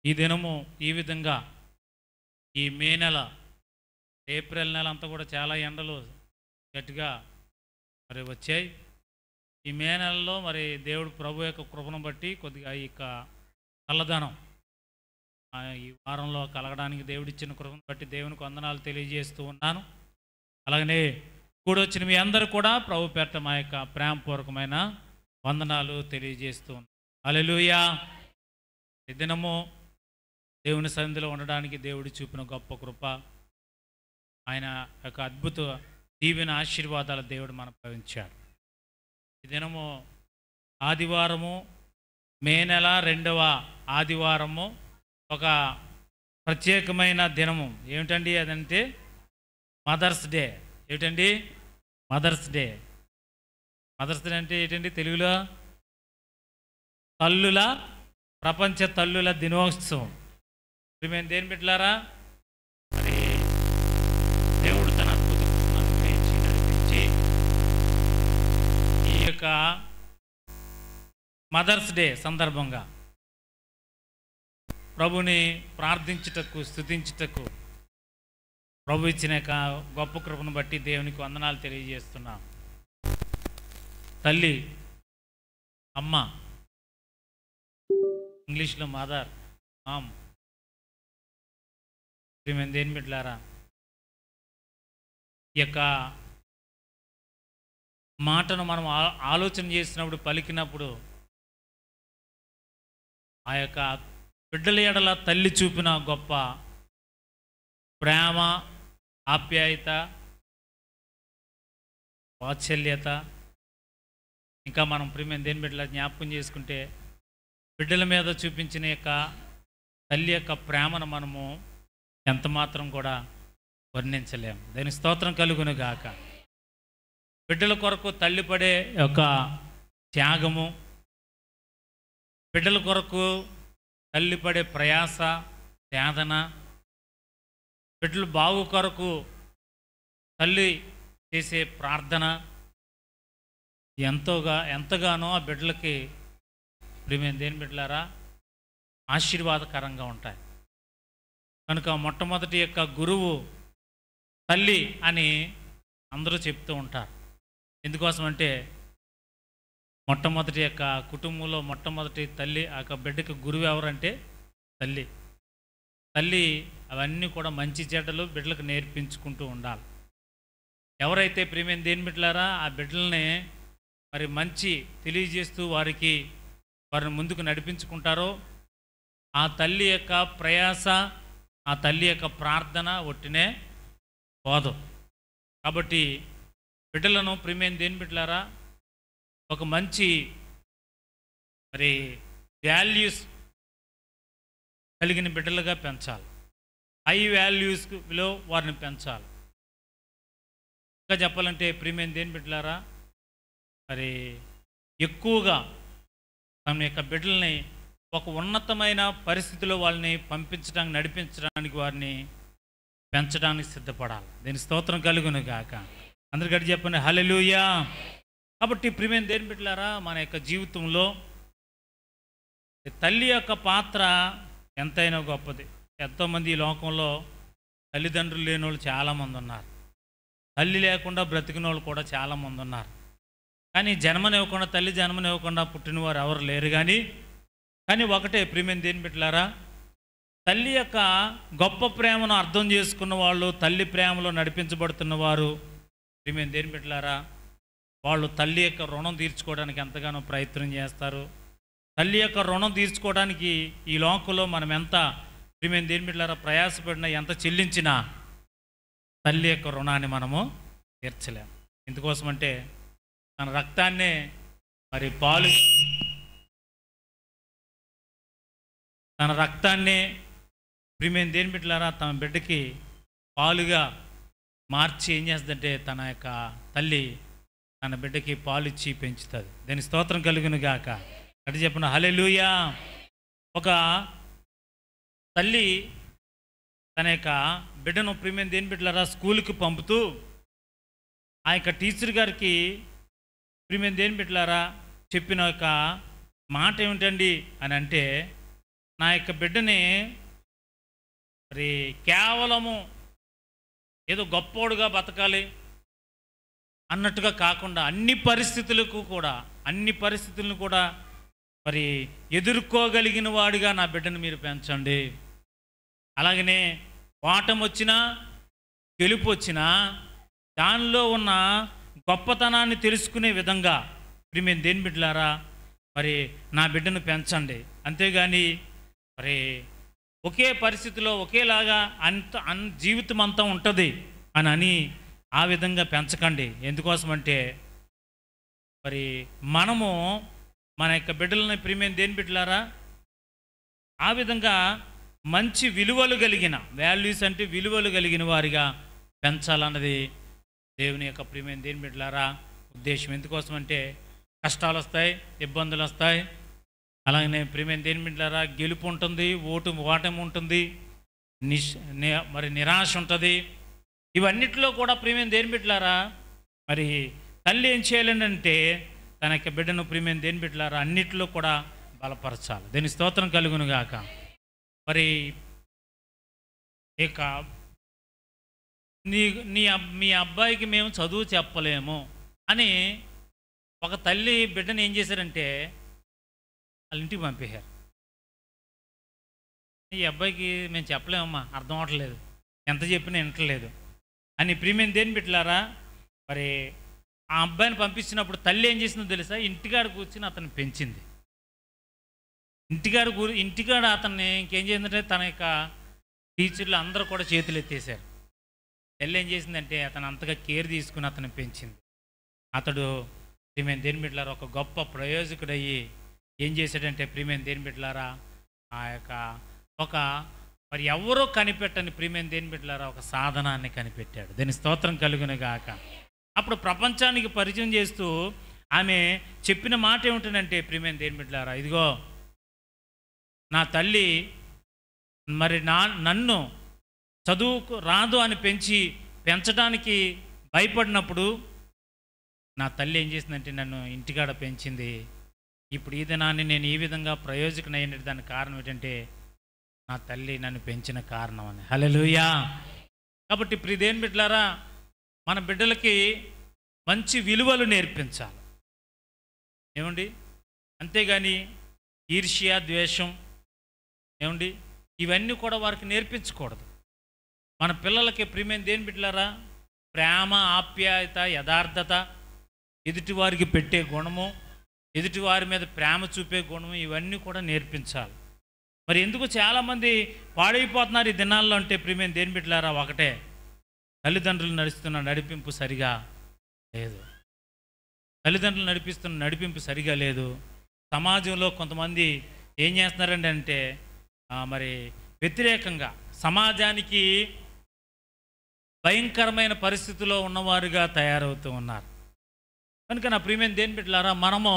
ఈ దినము ఈ విధంగా ఈ మే నెల, ఏప్రిల్ నెల అంతా కూడా చాలా ఎండలు గట్టిగా మరి వచ్చాయి. ఈ మే నెలలో మరి దేవుడు ప్రభు యొక్క కృపను బట్టి కొద్దిగా ఈ యొక్క చల్లదనం ఈ వారంలో కలగడానికి దేవుడిచ్చిన కృపను బట్టి దేవునికి వందనాలు తెలియజేస్తూ ఉన్నాను. అలాగనే కూడొచ్చిన మీ అందరూ కూడా ప్రభు పేరిట మా యొక్క ప్రేమపూర్వకమైన వందనాలు తెలియజేస్తూ ఉన్నాను. హల్లెలూయా. ఈ దినము దేవుని సన్నిధిలో ఉండడానికి దేవుడు చూపిన గొప్ప కృప, ఆయన యొక్క అద్భుత దీవెన ఆశీర్వాదాల దేవుడు మనకు ప్రవహించాడు. ఈ దినము ఆదివారము, మే నెల 2వ ఆదివారము, ఒక ప్రత్యేకమైన దినము. ఏమిటండి అదంటే మదర్స్ డే. ఏమిటండి మదర్స్ డే? మదర్స్ డే అంటే ఏంటండి తెలుగులో? తల్లుల ప్రపంచ తల్లుల దినోత్సవం. మేము దేని బిడ్డలారా, మరి దేవుడు తన అద్భుతం అనుగ్రహించి నడిపించి ఈ యొక్క మదర్స్ డే సందర్భంగా ప్రభుని ప్రార్థించుటకు, స్తుతించుటకు ప్రభు ఇచ్చిన గొప్ప కృపను బట్టి దేవునికి వందనాలు తెలియజేస్తున్నాం. తల్లి, అమ్మ, ఇంగ్లీష్లో మదర్, మామ్. మేము దేని బిడ్డలారా, ఈ యొక్క మాటను మనం ఆలోచన చేసినప్పుడు, పలికినప్పుడు ఆ యొక్క బిడ్డల ఎడల తల్లి చూపిన గొప్ప ప్రేమ, ఆప్యాయత, వాత్సల్యత, ఇంకా మనం ప్రేమ దేని బిడ్డల జ్ఞాపకం చేసుకుంటే బిడ్డల మీద చూపించిన యొక్క తల్లి యొక్క ప్రేమను మనము ఎంత మాత్రం కూడా వర్ణించలేము. దాని స్తోత్రం కలుగును గాక. బిడ్డల కొరకు తల్లి పడే యొక్క త్యాగము, బిడ్డల కొరకు తల్లి పడే ప్రయాస, వేదన, బిడ్డల బాగు కొరకు తల్లి చేసే ప్రార్థన ఎంతగానో ఆ బిడ్డలకి ప్రియమైన దేని బిడ్డలారా ఆశీర్వాదకరంగా ఉంటాయి. కనుక మొట్టమొదటి యొక్క గురువు తల్లి అని అందరూ చెప్తూ ఉంటారు. ఎందుకోసమంటే మొట్టమొదటి యొక్క కుటుంబంలో మొట్టమొదటి తల్లి, ఆ యొక్క బిడ్డకి గురువు ఎవరంటే తల్లి. తల్లి అవన్నీ కూడా మంచి చెడ్డలు బిడ్డలకు నేర్పించుకుంటూ ఉండాలి. ఎవరైతే ప్రియమైన దేని బిడ్డలారా ఆ బిడ్డల్ని మరి మంచి తెలియజేస్తూ వారిని ముందుకు నడిపించుకుంటారో ఆ తల్లి యొక్క ప్రయాస, ఆ తల్లి యొక్క ప్రార్థన ఒట్టినే పోదు. కాబట్టి బిడ్డలను ప్రియమైన దేని బిడ్డలారా ఒక మంచి మరి వాల్యూస్ కలిగిన బిడ్డలుగా పెంచాలి. హై వాల్యూస్లో వారిని పెంచాలి. ఇంకా చెప్పాలంటే ప్రియమైన దేని బిడ్డలారా మరి ఎక్కువగా తమ యొక్క బిడ్డల్ని ఒక ఉన్నతమైన పరిస్థితిలో వాళ్ళని పంపించడానికి, నడిపించడానికి, వారిని పెంచడానికి సిద్ధపడాలి. దీని స్తోత్రం కలుగును గాక. అందరికీ చెప్పండి హల్లెలూయా. కాబట్టి ప్రియమైన దేని బిడ్డలారా మన యొక్క జీవితంలో తల్లి యొక్క పాత్ర ఎంతైనా గొప్పది. ఎంతోమంది ఈ లోకంలో తల్లిదండ్రులు లేని వాళ్ళు చాలామంది ఉన్నారు. తల్లి లేకుండా బ్రతికిన వాళ్ళు కూడా చాలామంది ఉన్నారు. కానీ జన్మనివ్వకుండా, తల్లి జన్మనివ్వకుండా పుట్టినవారు ఎవరు లేరు. కానీ ఒకటే ప్రియమైన దేని బిడ్డలారా తల్లి యొక్క గొప్ప ప్రేమను అర్థం చేసుకున్న వాళ్ళు, తల్లి ప్రేమలో నడిపించబడుతున్న వారు ప్రియమైన దేని బిడ్డలారా వాళ్ళు తల్లి యొక్క రుణం తీర్చుకోవడానికి ఎంతగానో ప్రయత్నం చేస్తారు. తల్లి యొక్క రుణం తీర్చుకోవడానికి ఈ లోకంలో మనం ఎంత ప్రియమైన దేని బిడ్డలారా ప్రయాసపడినా, ఎంత చెల్లించినా తల్లి యొక్క రుణాన్ని మనము తీర్చలేము. ఎందుకోసమంటే తన రక్తాన్నే మరి తన రక్తాన్నే ప్రియమైన దేని బిడ్డలారా తన బిడ్డకి పాలుగా మార్చి ఏం చేస్తుందంటే తన యొక్క తల్లి తన బిడ్డకి పాలు ఇచ్చి పెంచుతుంది. దాని స్తోత్రం కలుగును గాక. అటు చెప్పిన హల్లెలూయా. ఒక తల్లి తన యొక్క బిడ్డను ప్రియమైన దేని బిడ్డలారా స్కూల్కి పంపుతూ ఆ యొక్క టీచర్ గారికి ప్రియమైన దేని బిడ్డలారా చెప్పిన ఒక మాట ఏమిటండి అని అంటే, నా యొక్క బిడ్డని మరి కేవలము ఏదో గొప్పోడుగా బతకాలి అన్నట్టుగా కాకుండా అన్ని పరిస్థితులను కూడా మరి ఎదుర్కోగలిగిన వాడిగా నా బిడ్డను మీరు పెంచండి. అలాగనే వాటం వచ్చినా గెలుపు వచ్చినా దానిలో ఉన్న గొప్పతనాన్ని తెలుసుకునే విధంగా ప్రియమైన దేవుని బిడ్డలారా మరి నా బిడ్డను పెంచండి. అంతేగాని మరి ఒకే పరిస్థితిలో ఒకేలాగా జీవితం అంతా ఉంటుంది అని ఆ విధంగా పెంచకండి. ఎందుకోసమంటే మరి మనము మన యొక్క బిడ్డలని ప్రియమైన దేవుని బిడ్డలారా ఆ విధంగా మంచి విలువలు కలిగిన వాల్యూస్ అంటే విలువలు కలిగిన వారిగా పెంచాలన్నది దేవుని యొక్క ప్రియమైన దేవుని బిడ్డలారా ఉద్దేశం. ఎందుకోసమంటే కష్టాలు వస్తాయి, ఇబ్బందులు వస్తాయి, అలాగనే ప్రియమైన దేవుని బిడ్డలారా గెలుపు ఉంటుంది, ఓటమి ఉంటుంది, మరి నిరాశ ఉంటుంది. ఇవన్నిటిలో కూడా ప్రియమైన దేవుని బిడ్డలారా మరి తల్లి ఏం చేయాలంటే తన యొక్క బిడ్డను ప్రియమైన దేవుని బిడ్డలారా అన్నిటిలో కూడా బలపరచాలి. దీని స్తోత్రం కలుగును గాక. మరి ఇక మీ అబ్బాయికి మేము చదువు చెప్పలేము అని ఒక తల్లి బిడ్డను ఏం చేశారంటే వాళ్ళ ఇంటికి పంపేశారు. ఈ అబ్బాయికి మేము చెప్పలేమమ్మా, అర్థం అవట్లేదు, ఎంత చెప్పినా వింటలేదు అని ప్రియమైన దేవుని బిడ్డలారా మరి ఆ అబ్బాయిని పంపించినప్పుడు తల్లి ఏం చేసిందో తెలుసా? ఇంటికాడ కూర్చుని అతన్ని పెంచింది. ఇంటికాడ అతన్ని ఇంకేం చేసిందంటే తన యొక్క టీచర్లు అందరూ కూడా చేతులు ఎత్తేసారు. తల్లి ఏం చేసిందంటే అతను అంతగా కేర్ తీసుకుని అతన్ని పెంచింది. అతడు ప్రియమైన దేవుని బిడ్డలారా ఒక గొప్ప ప్రయోజకుడయ్యి ఏం చేశాడంటే ప్రియమైన దేవుని బిడ్డలారా ఆ యొక్క మరి ఎవరో కనిపెట్టని ప్రియమైన దేవుని బిడ్డలారా ఒక సాధనాన్ని కనిపెట్టాడు. దీని స్తోత్రం కలుగును గాక. అప్పుడు ప్రపంచానికి పరిచయం చేస్తూ ఆమె చెప్పిన మాట ఏమిటంటే ప్రియమైన దేవుని బిడ్డలారా ఇదిగో నా తల్లి మరి నన్ను చదువుకు రాదు అని పెంచడానికి భయపడినప్పుడు నా తల్లి ఏం చేసిందంటే నన్ను ఇంటికాడ పెంచింది. ఇప్పుడు ఈ దినాన్ని నేను ఈ విధంగా ప్రయోజకునైన దానికి కారణం ఏంటంటే నా తల్లి నన్ను పెంచిన కారణం అని. హల్లెలూయా. కాబట్టి ప్రియ దేవుని బిడ్డలారా మన బిడ్డలకి మంచి విలువలు నేర్పించాలి ఏమండి. అంతేగాని ఈర్ష్య, ద్వేషం ఏమండి ఇవన్నీ కూడా వారికి నేర్పించకూడదు. మన పిల్లలకి ప్రియమైన దేవుని బిడ్డలారా ప్రేమ, ఆప్యాయత, యథార్థత, ఎదుటివారికి పెట్టే గుణము, ఎదుటివారి మీద ప్రేమ చూపే గుణము ఇవన్నీ కూడా నేర్పించాలి. మరి ఎందుకు చాలామంది పాడైపోతున్నారు ఈ దినాల్లో అంటే ప్రియమైన దేవుని బిడ్డలారా ఒకటే, తల్లిదండ్రులు నడుస్తున్న నడిపింపు సరిగా లేదు. తల్లిదండ్రులు నడిపిస్తున్న నడిపింపు సరిగా లేదు. సమాజంలో కొంతమంది ఏం చేస్తున్నారంటే మరి వ్యతిరేకంగా సమాజానికి భయంకరమైన పరిస్థితిలో ఉన్నవారుగా తయారవుతూ ఉన్నారు. కనుక నా ప్రియమైన దేవుని బిడ్డలారా మనము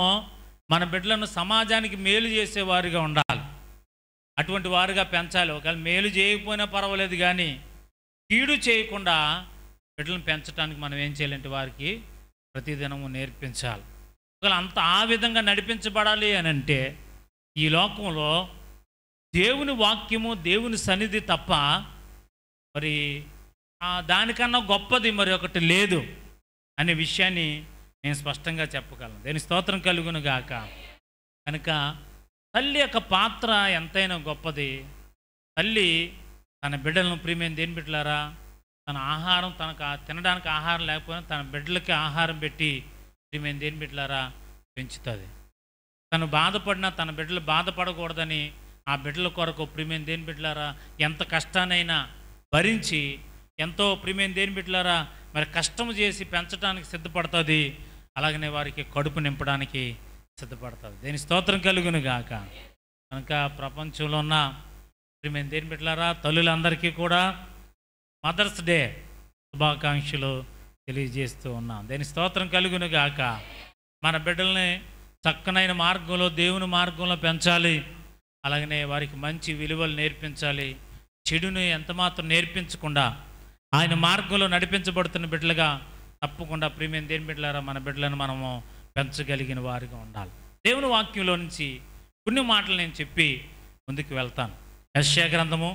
మన బిడ్డలను సమాజానికి మేలు చేసేవారుగా ఉండాలి, అటువంటి వారుగా పెంచాలి. ఒకవేళ మేలు చేయకపోయినా పర్వాలేదు కానీ కీడు చేయకుండా బిడ్డలను పెంచడానికి మనం ఏం చేయాలంటే వారికి ప్రతిదినము నేర్పించాలి. ఒకవేళ ఆ విధంగా నడిపించబడాలి అని అంటే ఈ లోకంలో దేవుని వాక్యము, దేవుని సన్నిధి తప్ప మరి దానికన్నా గొప్పది మరి ఒకటి లేదు అనే విషయాన్ని నేను స్పష్టంగా చెప్పగలను. దేని స్తోత్రం కలుగును గాక. కనుక తల్లి యొక్క పాత్ర ఎంతైనా గొప్పది. తల్లి తన బిడ్డలను ప్రియమైన దేని బిడ్డలారా తన ఆహారం తనకు తినడానికి ఆహారం లేకపోయినా తన బిడ్డలకి ఆహారం పెట్టి ప్రియమైన దేని బిడ్డలారా పెంచుతుంది. తను బాధపడినా తన బిడ్డలు బాధపడకూడదని ఆ బిడ్డల కొరకు ప్రియమైన దేని బిడ్డలారా ఎంత కష్టానైనా భరించి ఎంతో ప్రియమైన దేని బిడ్డలారా మరి కష్టం చేసి పెంచడానికి సిద్ధపడుతుంది. అలాగనే వారికి కడుపు నింపడానికి సిద్ధపడుతుంది. దేని స్తోత్రం కలుగును గాక. కనుక ప్రపంచంలో ఉన్న ప్రియమైన దేని బిడ్డలారా తల్లులందరికీ కూడా మదర్స్ డే శుభాకాంక్షలు తెలియజేస్తూ ఉన్నాం. దేని స్తోత్రం కలుగును గాక. మన బిడ్డల్ని చక్కనైన మార్గంలో దేవుని మార్గంలో పెంచాలి. అలాగనే వారికి మంచి విలువలు నేర్పించాలి. చెడుని ఎంతమాత్రం నేర్పించకుండా ఆయన మార్గంలో నడిపించబడుతున్న బిడ్డలుగా తప్పకుండా ప్రియమైన దేని బిడ్డలారా మన బిడ్డలను మనము పెంచగలిగిన వారిగా ఉండాలి. దేవుని వాక్యంలో నుంచి కొన్ని మాటలు నేను చెప్పి ముందుకు వెళ్తాను. యెషయా గ్రంథము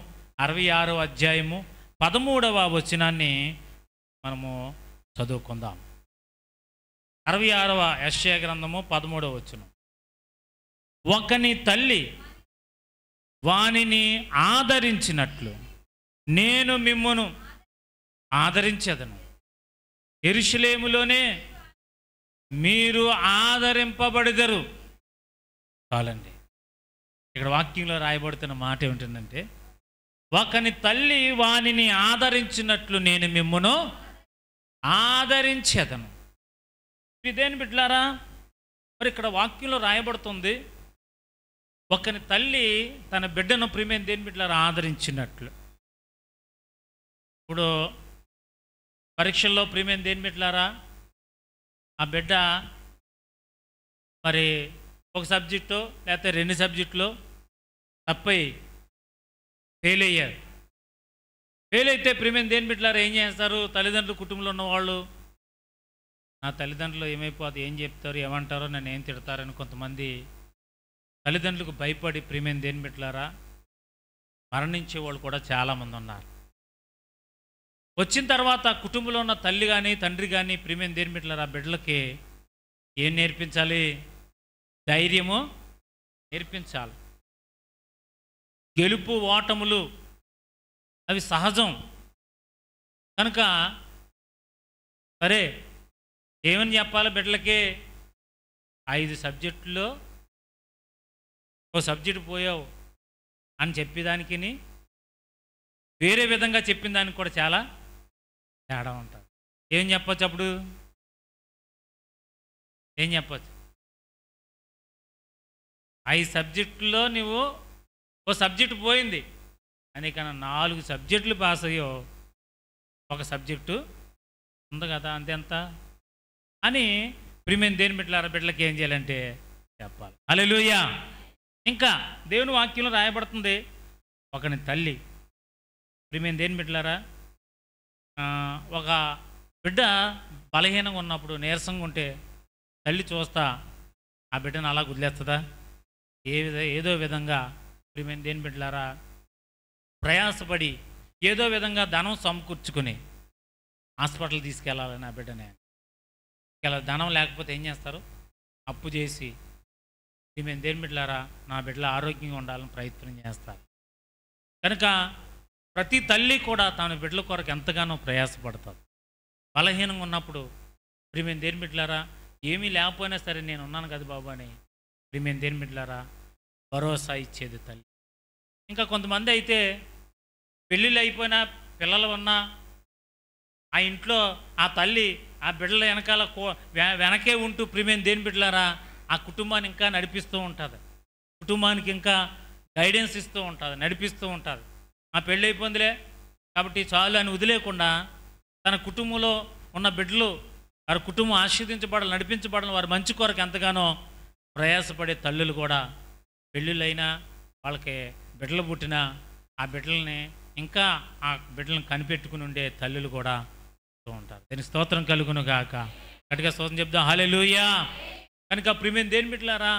66వ అధ్యాయము 13వ వచనాన్ని మనము చదువుకుందాం. 66వ యెషయా గ్రంథము 13వ వచనం. ఒకని తల్లి వానిని ఆదరించినట్లు నేను మిమ్మును ఆదరించెదను. యెరూషలేములోనే మీరు ఆదరింపబడెదరు. చాలండి. ఇక్కడ వాక్యంలో రాయబడుతున్న మాట ఏమిటంటే, ఒకని తల్లి వానిని ఆదరించినట్లు నేను మిమ్మును ఆదరించెదను. ఇదేని బిడ్డలారా, మరి ఇక్కడ వాక్యంలో రాయబడుతుంది, ఒకని తల్లి తన బిడ్డను ప్రియమైన దేని బిడ్డలారా ఆదరించినట్లు. ఇప్పుడు పరీక్షల్లో ప్రియమైన దేని బిడ్డలారా, ఆ బిడ్డ మరి ఒక సబ్జెక్టు లేకపోతే 2 సబ్జెక్టులో తప్పై ఫెయిల్ అయ్యారు. ఫెయిల్ అయితే ప్రియమైన దేని బిడ్డలారా ఏం చేస్తారు? తల్లిదండ్రులు, కుటుంబంలో ఉన్నవాళ్ళు, నా తల్లిదండ్రులు ఏమైపోతుంది, ఏం చెప్తారు, ఏమంటారో, నన్ను ఏం తిడతారని కొంతమంది తల్లిదండ్రులకు భయపడి ప్రియమైన దేని బిడ్డలారా మరణించే వాళ్ళు కూడా చాలామంది ఉన్నారు. వచ్చిన తర్వాత కుటుంబంలో ఉన్న తల్లి కానీ తండ్రి కానీ ప్రియమైన దేని బిడ్డలారా బిడ్డలకి ఏం నేర్పించాలి? ధైర్యము నేర్పించాలి. గెలుపు ఓటములు అవి సహజం కనుక సరే ఏమని చెప్పాలి బిడ్డలకి? 5 సబ్జెక్టుల్లో ఓ సబ్జెక్టు పోయావు అని చెప్పేదానికి వేరే విధంగా చెప్పిన దానికి కూడా చాలా తేడా ఉంటుంది. ఏం చెప్పచ్చు? అప్పుడు ఏం చెప్పచ్చు? 5 సబ్జెక్టుల్లో నువ్వు ఓ సబ్జెక్టు పోయింది అని కన్నా 4 సబ్జెక్టులు పాస్ అయ్యో, ఒక సబ్జెక్టు ఉంది కదా అంతెంత అని ప్రియమైన దేని బిడ్డలారా బిడ్డలకి ఏం చేయాలంటే చెప్పాలి. హల్లెలూయా. ఇంకా దేవుని వాక్యంలో రాయబడుతుంది, ఒకని తల్లి ప్రియమైన దేని బిడ్డలారా ఒక బిడ్డ బలహీనంగా ఉన్నప్పుడు, నీరసంగా ఉంటే తల్లి చూస్తా ఆ బిడ్డను అలా వదిలేస్తుందా? ఏదో విధంగా ప్రియమైన దేని బిడ్డలారా ప్రయాసపడి ఏదో విధంగా ధనం సమకూర్చుకుని హాస్పిటల్ తీసుకెళ్ళాలని ఆ బిడ్డనే. ఇలా ధనం లేకపోతే ఏం చేస్తారు? అప్పు చేసి ప్రియమైన దేని బిడ్డలారా నా బిడ్డలు ఆరోగ్యంగా ఉండాలని ప్రయత్నం చేస్తారు. కనుక ప్రతి తల్లి కూడా తన బిడ్డల కొరకు ఎంతగానో ప్రయాసపడతారు. బలహీనంగా ఉన్నప్పుడు ప్రియమైన దేని బిడ్డలారా ఏమీ లేకపోయినా సరే నేను ఉన్నాను కదా బాబు అని ప్రియమైన దేని బిడ్డలారా భరోసా ఇచ్చేది తల్లి. ఇంకా కొంతమంది అయితే పెళ్ళిళ్ళు అయిపోయినా పిల్లలు ఉన్నా ఆ ఇంట్లో ఆ తల్లి ఆ బిడ్డల వెనకాల వెనకే ఉంటూ ప్రియమైన దేని బిడ్డలారా ఆ కుటుంబాన్ని ఇంకా నడిపిస్తూ ఉంటుంది, కుటుంబానికి ఇంకా గైడెన్స్ ఇస్తూ ఉంటుంది, నడిపిస్తూ ఉంటుంది. ఆ పెళ్ళి అయిపోయిందిలే కాబట్టి చాలు అని వదిలేకుండా తన కుటుంబంలో ఉన్న బిడ్డలు వారి కుటుంబం ఆశీర్వదించబడాలి, నడిపించబడాలి, వారి మంచి కొరకు ఎంతగానో ప్రయాసపడే తల్లులు కూడా పెళ్ళిళ్ళైనా వాళ్ళకి బిడ్డలు పుట్టినా ఆ బిడ్డల్ని ఇంకా ఆ బిడ్డలను కనిపెట్టుకుని ఉండే తల్లులు కూడా ఉంటారు. దీనికి స్తోత్రం కలుగును గాక. గట్టిగా స్తోత్రం చెప్దాం. హల్లెలూయా. కనుక ప్రియమైన దేని బిడ్డలారా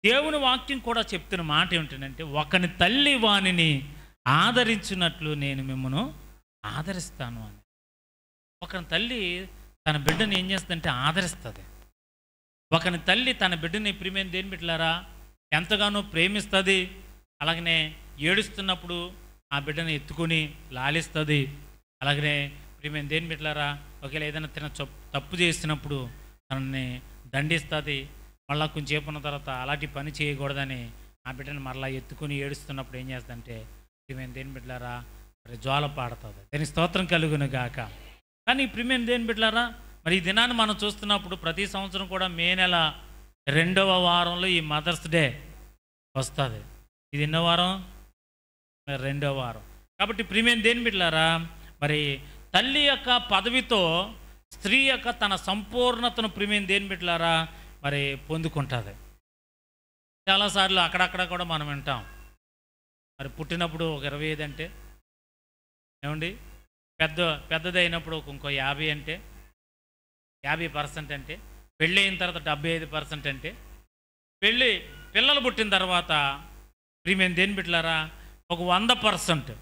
దేవుని వాక్యం కూడా చెప్తున్న మాట ఏమిటంటే, ఒకని తల్లి వానిని ఆదరించినట్లు నేను మిమ్మను ఆదరిస్తాను అని. ఒకని తల్లి తన బిడ్డని ఏం చేస్తుందంటే ఆదరిస్తుంది. ఒకని తల్లి తన బిడ్డని ప్రియమైన దేని బిడ్డలారా ఎంతగానో ప్రేమిస్తుంది. అలాగనే ఏడుస్తున్నప్పుడు ఆ బిడ్డని ఎత్తుకొని లాలిస్తుంది. అలాగనే ప్రియమైన దేని బిడ్డలారా ఒకవేళ ఏదైనా తప్పు చేసినప్పుడు తనని దండిస్తుంది. మళ్ళీ కొంచెంసేపు ఉన్న తర్వాత అలాంటి పని చేయకూడదని ఆ బిడ్డని మరలా ఎత్తుకొని ఏడుస్తున్నప్పుడు ఏం చేస్తుందంటే ప్రియమైన దేని బిడ్డలారా మరి జ్వాల పాడుతుంది. దానికి స్తోత్రం కలుగును గాక. కానీ ప్రియమైన దేని బిడ్డలారా మరి ఈ దినాన్ని మనం చూస్తున్నప్పుడు ప్రతి సంవత్సరం కూడా మే నెల 2వ వారంలో ఈ మదర్స్ డే వస్తుంది. ఇది ఎన్నో వారం? 2వ వారం. కాబట్టి ప్రియమైన దేని బిడ్డలారా మరి తల్లి యొక్క పదవితో స్త్రీ యొక్క తన సంపూర్ణతను ప్రియమైన దేని బిడ్డలారా మరి పొందుకుంటుంది. చాలాసార్లు అక్కడక్కడ కూడా మనం వింటాం, మరి పుట్టినప్పుడు ఒక 25 అంటే ఏమండి, పెద్దదైనప్పుడు ఇంకో 50 అంటే 50% అంటే, పెళ్ళి అయిన తర్వాత 75% అంటే, పిల్లలు పుట్టిన తర్వాత ప్రియమైన దేని బిడ్డలారా, ఒక 100%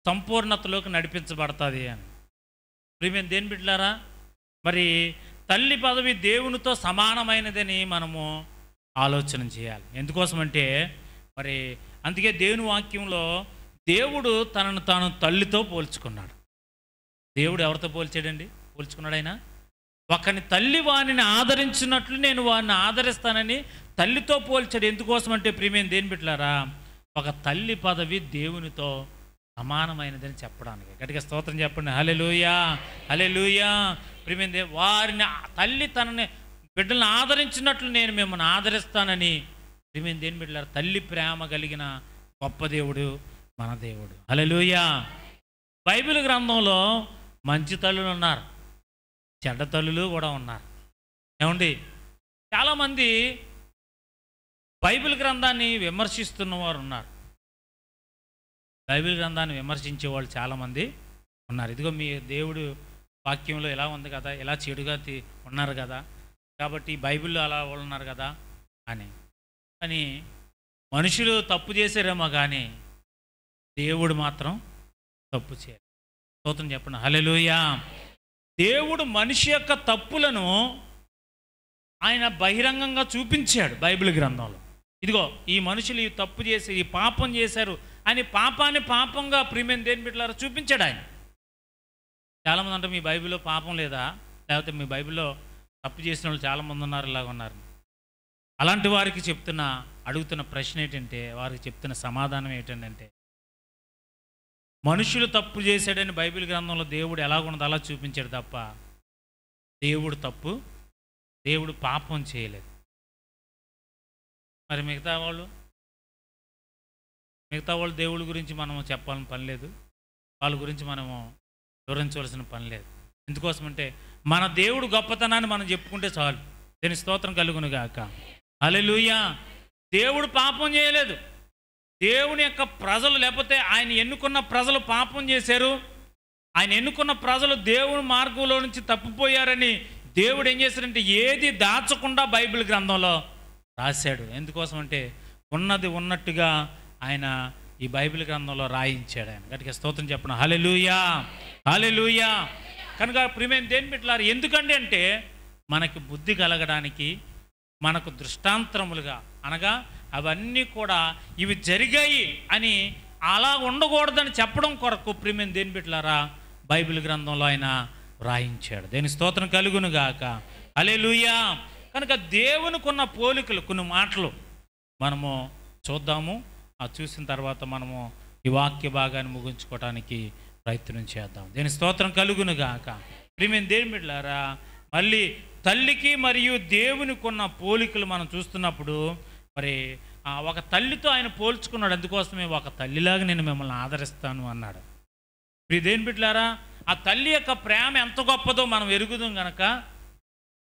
సంపూర్ణతలోకి నడిపించబడుతుంది అని. ప్రియమైన దేని బిడ్డలారా, మరి తల్లి పదవి దేవునితో సమానమైనదని మనము ఆలోచన చేయాలి. ఎందుకోసమంటే మరి అందుకే దేవుని వాక్యంలో దేవుడు తనను తాను తల్లితో పోల్చుకున్నాడు. దేవుడు ఎవరితో పోల్చాడండి? పోల్చుకున్నాడు ఆయన. ఒకని తల్లి వానిని ఆదరించినట్లు నేను వాడిని ఆదరిస్తానని తల్లితో పోల్చాడు. ఎందుకోసమంటే ప్రియమైన దేని బిడ్డలారా, ఒక తల్లి పదవి దేవునితో సమానమైనదని చెప్పడానికి. గట్టిగా స్తోత్రం చెప్పండి. హల్లెలూయా, హల్లెలూయా. ప్రియమైన వారిని తల్లి తనని బిడ్డలను ఆదరించినట్లు నేను మిమ్మల్ని ఆదరిస్తానని ప్రియమైన దేని బిడ్డలారా, తల్లి ప్రేమ కలిగిన గొప్ప దేవుడు మన దేవుడు. హల్లెలూయా. బైబిల్ గ్రంథంలో మంచి తల్లులు ఉన్నారు, చెడ్డ తల్లులు కూడా ఉన్నారు. ఏమండి, చాలామంది బైబిల్ గ్రంథాన్ని విమర్శిస్తున్న వారు ఉన్నారు. బైబిల్ గ్రంథాన్ని విమర్శించే వాళ్ళు చాలామంది ఉన్నారు. ఇదిగో మీ దేవుడు వాక్యంలో ఎలా ఉంది కదా, ఎలా చెడుగా ఉన్నారు కదా, కాబట్టి బైబిల్లో అలా ఉన్నారు కదా అని మనుషులు తప్పు చేశారేమో కానీ దేవుడు మాత్రం తప్పు చేయరు. స్తోత్రం చెప్పండి. హల్లెలూయా. దేవుడు మనిషి యొక్క తప్పులను ఆయన బహిరంగంగా చూపించాడు బైబిల్ గ్రంథంలో. ఇదిగో ఈ మనుషులు ఈ తప్పు చేసి ఈ పాపం చేశారు అని పాపాన్ని పాపంగా ప్రియమైన దేని బిడ్డలారా చూపించాడు ఆయన. చాలామంది అంటే మీ బైబిల్లో పాపం లేదా, లేకపోతే మీ బైబిల్లో తప్పు చేసిన వాళ్ళు చాలామంది ఉన్నారు, ఇలాగ ఉన్నారు. అలాంటి వారికి అడుగుతున్న ప్రశ్న ఏంటంటే, వారికి చెప్తున్న సమాధానం ఏంటంటే, మనుషులు తప్పు చేశాడని బైబిల్ గ్రంథంలో దేవుడు ఎలాగున్నదో అలా చూపించాడు తప్ప దేవుడు పాపం చేయలేదు. మరి మిగతా వాళ్ళు దేవుడి గురించి మనము చెప్పాలని పని లేదు, వాళ్ళ గురించి మనము వివరించవలసిన పని లేదు. ఎందుకోసమంటే మన దేవుడు గొప్పతనాన్ని మనం చెప్పుకుంటే చాలు. దీని స్తోత్రం కలుగును గాక. హల్లెలూయా. దేవుడు పాపం చేయలేదు. దేవుని యొక్క ప్రజలు, లేకపోతే ఆయన ఎన్నుకున్న ప్రజలు పాపం చేశారు. ఆయన ఎన్నుకున్న ప్రజలు దేవుని మార్గంలో నుంచి తప్పిపోయారని దేవుడు ఏం చేశాడంటే ఏది దాచకుండా బైబిల్ గ్రంథంలో రాశాడు. ఎందుకోసం అంటే ఉన్నది ఉన్నట్టుగా ఆయన ఈ బైబిల్ గ్రంథంలో రాయించాడు. ఆయన గట్టిగా స్తోత్రం చెప్పండి. హల్లెలూయా, హల్లెలూయా. కనుక ప్రియమైన దేని బిడ్డలారా, ఎందుకండి అంటే మనకి బుద్ధి కలగడానికి, మనకు దృష్టాంతరములుగా, అనగా అవన్నీ కూడా ఇవి జరిగాయి అని అలా ఉండకూడదని చెప్పడం కొరకు ప్రియమైన దేని బిడ్డలారా బైబిల్ గ్రంథంలో ఆయన రాయించాడు. దేని స్తోత్రం కలుగును గాక. హల్లెలూయా. కనుక దేవునికి ఉన్న పోలికలు కొన్ని మాటలు మనము చూద్దాము. ఆ చూసిన తర్వాత మనము ఈ వాక్య భాగాన్ని ముగించుకోవడానికి ప్రయత్నం చేద్దాం. దేని స్తోత్రం కలుగును గాక. ప్రియమైన దేని బిడ్డలారా, మళ్ళీ తల్లికి మరియు దేవునికి ఉన్న పోలికలు మనం చూస్తున్నప్పుడు మరి ఒక తల్లితో ఆయన పోల్చుకున్నాడు. అందుకోసమే ఒక తల్లిలాగా నేను మిమ్మల్ని ఆదరిస్తాను అన్నాడు. ఇప్పుడు దేని బిడ్డలారా, ఆ తల్లి యొక్క ప్రేమ ఎంత గొప్పదో మనం ఎరుగుదాం గనక,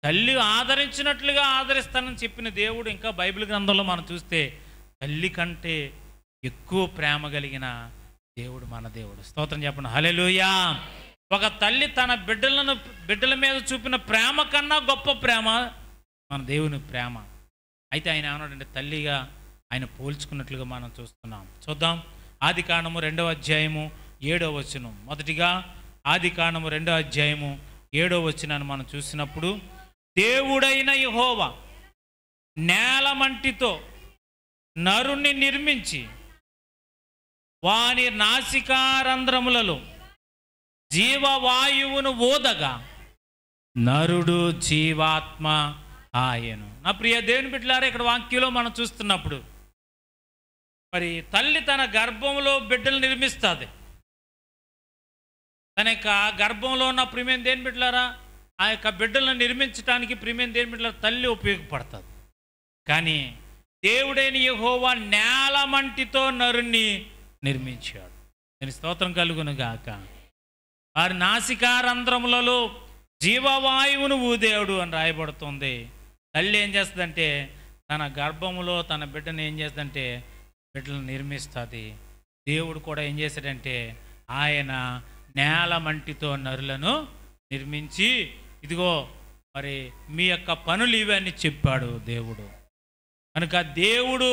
తల్లి ఆదరించినట్లుగా ఆదరిస్తానని చెప్పిన దేవుడు ఇంకా బైబిల్ గ్రంథంలో మనం చూస్తే తల్లి కంటే ఎక్కువ ప్రేమ కలిగిన దేవుడు మన దేవుడు. స్తోత్రం చెప్పండి. హల్లెలూయా. ఒక తల్లి తన బిడ్డల మీద చూపిన ప్రేమ కన్నా గొప్ప ప్రేమ మన దేవుని ప్రేమ. అయితే ఆయన ఏమన్నాడంటే తల్లిగా ఆయన పోల్చుకున్నట్లుగా మనం చూద్దాం. ఆదికాండము 2వ అధ్యాయము 7వ వచనం. మొదటిగా ఆదికాండము 2వ అధ్యాయము 7వ వచనాన్ని మనం చూసినప్పుడు, దేవుడైన యెహోవా నేలమంటితో నరుని నిర్మించి వాని నాసికారంధ్రములలో జీవవాయువును ఊదగా నరుడు జీవాత్మ ఆయను. నా ప్రియ దేవుని బిడ్డలారా, ఇక్కడ వాక్యంలో మనం చూస్తున్నప్పుడు మరి తల్లి తన గర్భంలో బిడ్డలు నిర్మిస్తుంది. తన యొక్క గర్భంలో ఉన్న ప్రియమైన దేని బిడ్డలారా, ఆ యొక్క బిడ్డలను నిర్మించడానికి ప్రియమైన దేని బిడ్డలారా తల్లి ఉపయోగపడుతుంది. కానీ దేవుడైన యెహోవా నేలమంటితో నరుణ్ణి నిర్మించాడు. నేను స్తోత్రం కలుగును గాక. వారి నాసికారంధ్రములలో జీవవాయువును ఊదేవుడు అని రాయబడుతుంది. తల్లి ఏం చేస్తుందంటే తన గర్భములో తన బిడ్డను ఏం చేస్తుందంటే బిడ్డలను నిర్మిస్తుంది. దేవుడు కూడా ఏం చేశాడంటే ఆయన నేలమంటితో నరులను నిర్మించి ఇదిగో మరి మీ యొక్క పనులు ఇవన్నీ చెప్పాడు దేవుడు. కనుక దేవుడు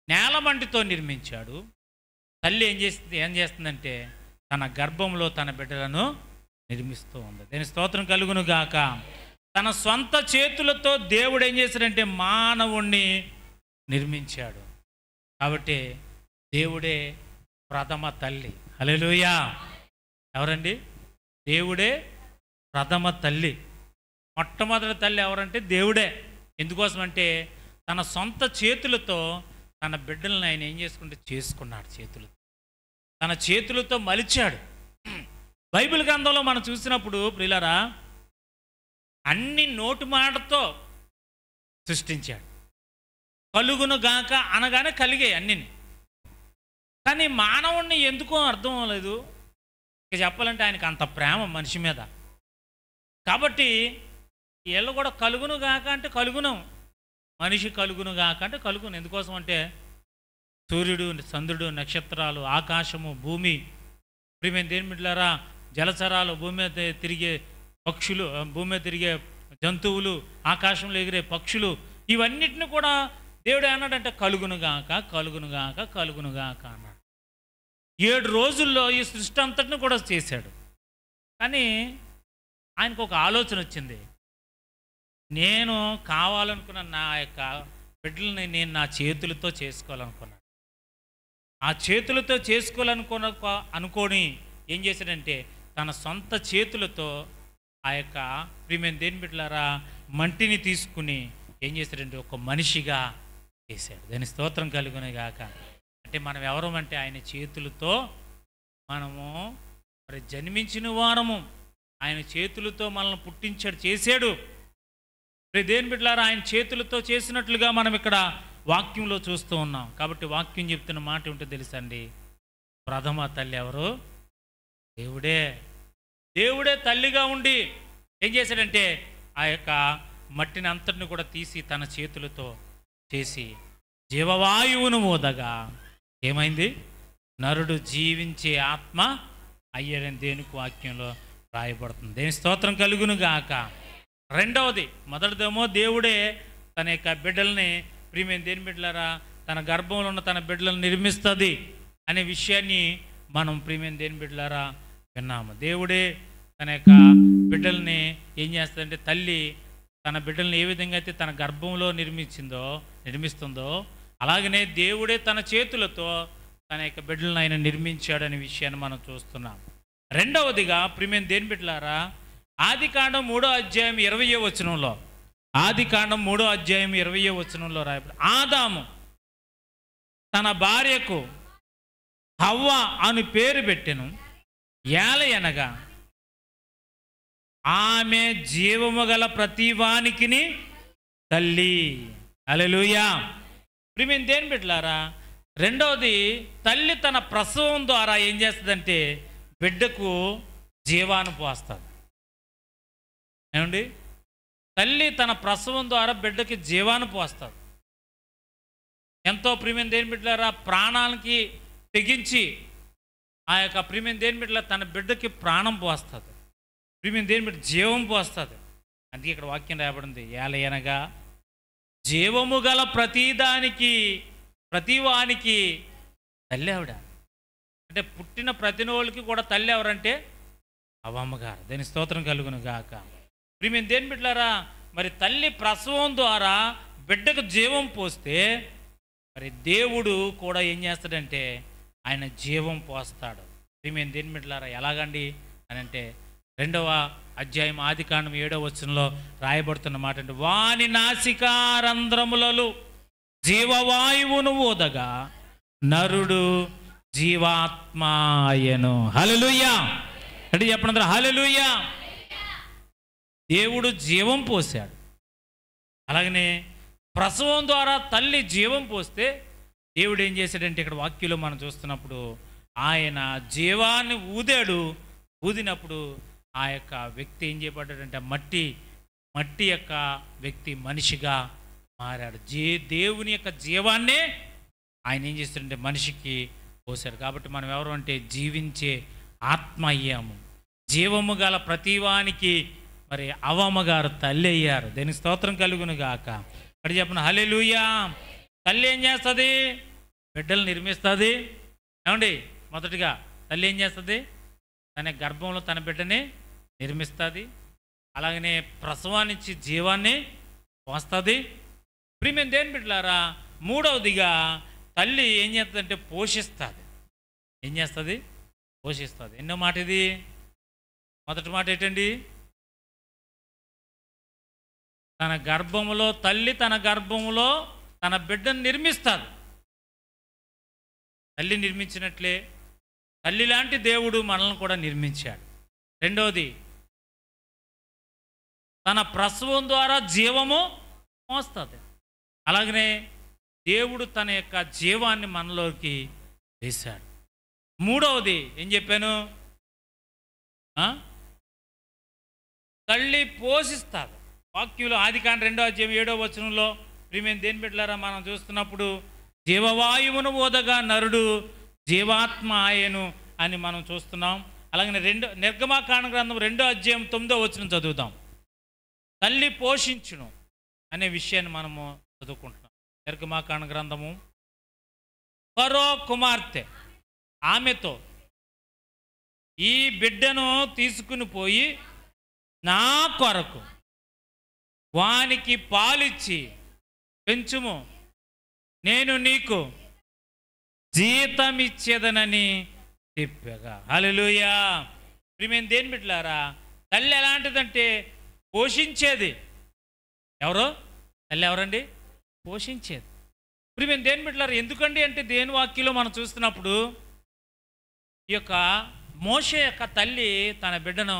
నేలమంటితో నిర్మించాడు. తల్లి ఏం చేస్తుందంటే తన గర్భంలో తన బిడ్డలను నిర్మిస్తూ ఉంది. దీని స్తోత్రం కలుగును గాక. తన సొంత చేతులతో దేవుడు ఏం చేశాడంటే మానవుణ్ణి నిర్మించాడు. కాబట్టి దేవుడే ప్రథమ తల్లి. హల్లెలూయా. ఎవరండి? దేవుడే ప్రథమ తల్లి. మొట్టమొదటి తల్లి ఎవరంటే దేవుడే. ఎందుకోసమంటే తన సొంత చేతులతో తన బిడ్డలను ఆయన ఏం చేసుకున్నాడు. తన చేతులతో మలిచాడు. బైబిల్ గ్రంథంలో మనం చూసినప్పుడు ప్రియులారా, అన్ని నోటి మాటతో సృష్టించాడు. కలుగును గాక అనగానే కలిగే అన్నిని. కానీ మానవుణ్ణి ఎందుకో అర్థం అవ్వలేదు. ఇక చెప్పాలంటే ఆయనకు అంత ప్రేమ మనిషి మీద. కాబట్టి వీళ్ళు కూడా కలుగును గాక అంటే కలుగును, మనిషి కలుగును గాక అంటే కలుగును. ఎందుకోసం అంటే సూర్యుడు, చంద్రుడు, నక్షత్రాలు, ఆకాశము, భూమి, ప్రియమైన దేవుని బిడ్డలారా, జలచరాలు, భూమి మీద తిరిగే పక్షులు, భూమి మీద తిరిగే జంతువులు, ఆకాశంలో ఎగిరే పక్షులు, ఇవన్నిటిని కూడా దేవుడు ఏమన్నాడంటే కలుగునుగాక కలుగునుగాక కలుగునుగాక అన్నాడు. 7 రోజుల్లో ఈ సృష్టి అంతటిని కూడా చేశాడు. కానీ ఆయనకు ఒక ఆలోచన వచ్చింది. నేను కావాలనుకున్న నా యొక్క బిడ్డలని నేను నా చేతులతో చేసుకోవాలనుకున్నాను. ఆ చేతులతో అనుకొని ఏం చేశాడంటే తన సొంత చేతులతో ఆ యొక్క ప్రియమైన దేవుని బిడ్డలారా మంటిని తీసుకుని ఏం చేశాడంటే ఒక మనిషిగా చేశాడు. దాని స్తోత్రం కలుగునే గాక. అంటే మనం ఎవరు అంటే ఆయన చేతులతో మనము మరి జన్మించిన వారము. ఆయన చేతులతో మనల్ని పుట్టించాడు, చేశాడు. దేవుని బిడ్డలారా ఆయన చేతులతో చేసినట్లుగా మనం ఇక్కడ వాక్యంలో చూస్తూ ఉన్నాం. కాబట్టి వాక్యం చెప్తున్న మాట ఉంటే తెలుసండి, ప్రథమ తల్లి ఎవరు? దేవుడే. దేవుడే తల్లిగా ఉండి ఏం చేశాడంటే ఆ యొక్క మట్టిని అంతటిని కూడా తీసి తన చేతులతో చేసి జీవవాయువును ఊదగా ఏమైంది? నరుడు జీవించే ఆత్మ అయ్యాడని దేనికి వాక్యంలో రాయబడుతుంది. దేని స్తోత్రం కలుగును గాక. రెండవది, మొదటిదేమో దేవుడే తన యొక్క బిడ్డల్ని, ప్రియమైన దేని బిడ్డలారా, తన గర్భంలో ఉన్న తన బిడ్డలను నిర్మిస్తుంది అనే విషయాన్ని మనం ప్రియమైన దేని బిడ్డలారా విన్నాము. దేవుడే తన యొక్క బిడ్డల్ని ఏం చేస్తుందంటే తల్లి తన బిడ్డల్ని ఏ విధంగా అయితే తన గర్భంలో నిర్మిస్తుందో అలాగనే దేవుడే తన చేతులతో తన యొక్క బిడ్డలను ఆయన నిర్మించాడనే విషయాన్ని మనం చూస్తున్నాం. రెండవదిగా ప్రియమైన దేని బిడ్డలారా, ఆదికాండం 3వ అధ్యాయం 20వ వచనంలో, ఆదికాండం 3వ అధ్యాయం 20వ వచనంలో రాయబడి, ఆదాము తన భార్యకు హవ్వ అని పేరు పెట్టెను. ఏలయనగా ఆమె జీవము గల ప్రతివానికిని తల్లి. హల్లెలూయా. ప్రియమైన దేని బిడ్డలారా, రెండవది తల్లి తన ప్రసవం ద్వారా ఏం చేస్తుందంటే బిడ్డకు జీవాన్ని పోస్తుంది. ఏమండి? తల్లి తన ప్రసవం ద్వారా బిడ్డకి జీవాన్ని పోస్తుంది. ఎంతో ప్రియమైన దేని బిడ్డలారా ప్రాణానికి తెగించి ఆ యొక్క ప్రియమైన దేని బిడ్డల తన బిడ్డకి ప్రాణం పోస్తుంది. ప్రియమైన దేని బిడ్డ జీవం పోస్తుంది. అందుకే ఇక్కడ వాక్యం రాయబడింది, ఏలయనగా జీవము గల ప్రతివానికి తల్లి ఆవిడ. అంటే పుట్టిన ప్రతినోళ్ళకి కూడా తల్లి ఎవరంటే అవ్వమ్మగారు. దేని స్తోత్రం కలుగును గాక. ప్రియమైన దేని బిడ్డలారా, మరి తల్లి ప్రసవం ద్వారా బిడ్డకు జీవం పోస్తే మరి దేవుడు కూడా ఏం చేస్తాడంటే ఆయన జీవం పోస్తాడు. ప్రియమైన దేని బిడ్డలారా, ఎలాగండి అని అంటే 2వ అధ్యాయం ఆదికాండం 7వ వచనంలో రాయబడుతున్న మాట అంటే, వాని నాసికారంధ్రములలో జీవవాయువును ఊదగా నరుడు జీవాత్మాయను. హల్లెలూయా. అంటే చెప్పండి హల్లెలూయా. దేవుడు జీవం పోశాడు. అలాగనే ప్రసవం ద్వారా తల్లి జీవం పోస్తే దేవుడు ఏం చేశాడంటే ఇక్కడ వాక్యంలో మనం చూస్తున్నప్పుడు ఆయన జీవాన్ని ఊదినప్పుడు ఆ యొక్క వ్యక్తి ఏం చేయబడ్డాడంటే మట్టి యొక్క వ్యక్తి మనిషిగా మారాడు. దేవుని యొక్క జీవాన్నే ఆయన ఏం చేస్తాడంటే మనిషికి పోశాడు. కాబట్టి మనం ఎవరు అంటే జీవించే ఆత్మ అయ్యాము. జీవము గల ప్రతివానికి మరి అవ్వమ్మగారు తల్లి అయ్యారు. దేనికి స్తోత్రం కలుగును గాక. అక్కడ చెప్పిన హల్లెలూయా. తల్లి ఏం చేస్తుంది? బిడ్డలు నిర్మిస్తుంది. ఏమండి, మొదటిగా తల్లి ఏం చేస్తుంది? తన గర్భంలో తన బిడ్డని నిర్మిస్తుంది. అలాగనే ప్రసవాన్నిచ్చి జీవాన్ని పోస్తుంది. ప్రియమైన దేని బిడ్డలారా, మూడవదిగా తల్లి ఏం చేస్తుందంటే పోషిస్తుంది. ఏం చేస్తుంది? పోషిస్తుంది. ఎన్నో మాట ఇది? మొదటి మాట ఏంటండి? తన గర్భములో తల్లి తన గర్భములో తన బిడ్డను నిర్మిస్తుంది. తల్లి నిర్మించినట్లే తల్లి లాంటి దేవుడు మనల్ని కూడా నిర్మించాడు. రెండవది, తన ప్రసవం ద్వారా జీవము మోస్తుంది. అలాగనే దేవుడు తన యొక్క జీవాన్ని మనలోకి వేశాడు. మూడవది ఏం చెప్పాను? తల్లి పోషిస్తుంది. వాక్యులు ఆదికాండ 2:7 ప్రియమైన దేని బిడ్డలారా, మనం చూస్తున్నప్పుడు జీవవాయువును ఓదగా నరుడు జీవాత్మ ఆయను అని మనం చూస్తున్నాం. అలాగనే నిర్గమాకాండ గ్రంథం 2:9 చదువుదాం. తల్లి పోషించును అనే విషయాన్ని మనము చదువుకుంటున్నాం. నిర్గమాకాండ గ్రంథము. ఫరో కుమార్తె ఆమెతో, ఈ బిడ్డను తీసుకుని పోయి నా కొరకు వానికి పాలిచ్చి పెంచుము, నేను నీకు జీతమిచ్చేదనని చెప్పగా. హల్లెలూయా. ప్రియమైన దేని బిడ్డలారా, తల్లి ఎలాంటిదంటే పోషించేది. ఎవరు? తల్లి ఎవరండి? పోషించేది. ప్రియమైన దేని బిడ్డలారా, ఎందుకండి అంటే దేని వాక్యంలో మనం చూస్తున్నప్పుడు ఈ యొక్క మోషే యొక్క తల్లి తన బిడ్డను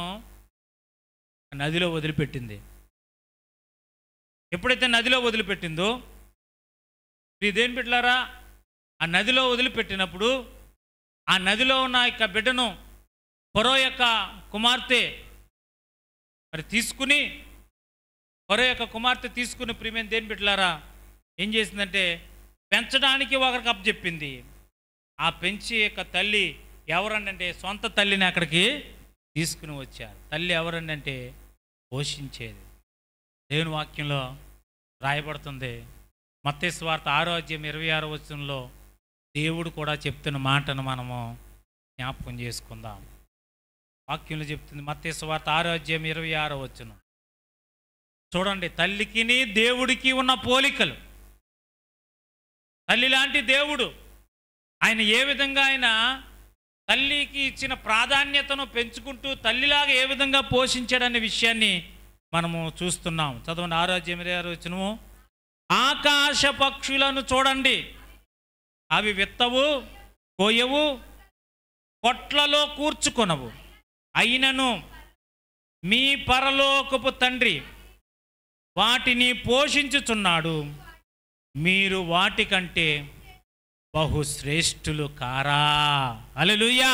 నదిలో వదిలిపెట్టింది. ఎప్పుడైతే నదిలో వదిలిపెట్టిందో, దేని బిడ్డలారా, ఆ నదిలో వదిలిపెట్టినప్పుడు ఆ నదిలో ఉన్న యొక్క బిడ్డను ఫరో యొక్క కుమార్తె మరి తీసుకుని, ఫరో యొక్క కుమార్తె తీసుకుని ప్రియమైన దేని బిడ్డలారా ఏం చేసిందంటే పెంచడానికి ఒకరికి అప్పచెప్పింది. ఆ పెంచి యొక్క తల్లి ఎవరంటే సొంత తల్లిని అక్కడికి తీసుకుని వచ్చారు. తల్లి ఎవరంటే పోషించేది. దేవుని వాక్యంలో రాయబడుతుంది. మత్తయి సువార్త 6:26 దేవుడు కూడా చెప్తున్న మాటను మనము జ్ఞాపకం చేసుకుందాం. వాక్యంలో చెప్తుంది. మత్తయి సువార్త 6:26 చూడండి. తల్లికిని దేవుడికి ఉన్న పోలికలు. తల్లి లాంటి దేవుడు ఆయన ఏ విధంగా ఆయన తల్లికి ఇచ్చిన ప్రాధాన్యతను పెంచుకుంటూ తల్లిలాగా ఏ విధంగా పోషించాడనే విషయాన్ని మనము చూస్తున్నాం. చదవండి. 6:26 ఆకాశ పక్షులను చూడండి, అవి విత్తవు, కోయవు, కొట్లలో కూర్చుకొనవు, అయినను మీ పరలోకపు తండ్రి వాటిని పోషించుచున్నాడు, మీరు వాటికంటే బహుశ్రేష్ఠులు కారా. హల్లెలూయా.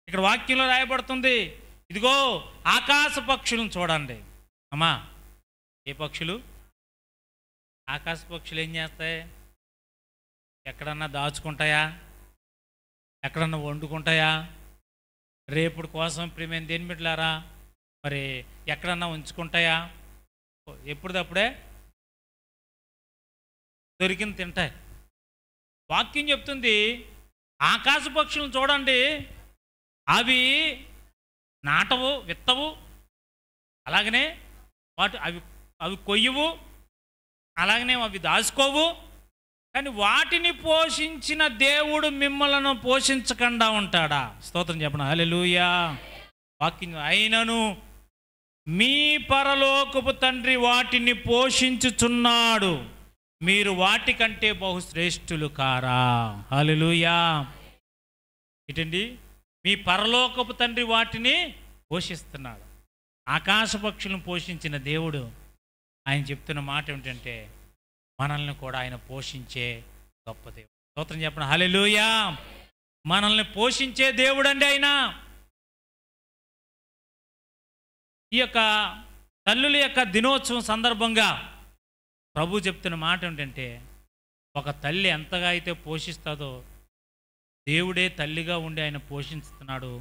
ఇక్కడ వాక్యంలో రాయబడుతుంది, ఇదిగో ఆకాశ పక్షులను చూడండి. అమ్మా, ఏ పక్షులు? ఆకాశ పక్షులు ఏం చేస్తాయి? ఎక్కడన్నా దాచుకుంటాయా? ఎక్కడన్నా వండుకుంటాయా? రేపుడు కోసం ప్రియమైన దేని బిడ్డలారా మరి ఎక్కడన్నా ఉంచుకుంటాయా? ఎప్పుడుదప్పుడే దొరికింది తింటాయి. వాక్యం చెప్తుంది, ఆకాశ పక్షులను చూడండి, అవి నాటవు, విత్తవు, అలాగనే అవి కొయ్యవు, అలాగనే అవి దాచుకోవు, కానీ వాటిని పోషించిన దేవుడు మిమ్మలను పోషించకుండా ఉంటాడా? స్తోత్రం చెప్పండి. హల్లెలూయా. వాక్యం, అయినను మీ పరలోకపు తండ్రి వాటిని పోషించుచున్నాడు, మీరు వాటికంటే బహుశ్రేష్ఠులు కారా. హల్లెలూయా. ఏంటండి? మీ పరలోకపు తండ్రి వాటిని పోషిస్తున్నాడు. ఆకాశ పక్షులను పోషించిన దేవుడు ఆయన చెప్తున్న మాట ఏమిటంటే మనల్ని కూడా ఆయన పోషించే గొప్ప దేవుడు. స్తోత్రం చెప్పండి. హల్లెలూయా. మనల్ని పోషించే దేవుడు అండి ఆయన. ఈ యొక్క తల్లుల యొక్క దినోత్సవం సందర్భంగా ప్రభు చెప్తున్న మాట ఏంటంటే, ఒక తల్లి ఎంతగా అయితే పోషిస్తుందో దేవుడే తల్లిగా ఉండి ఆయన పోషిస్తున్నాడు,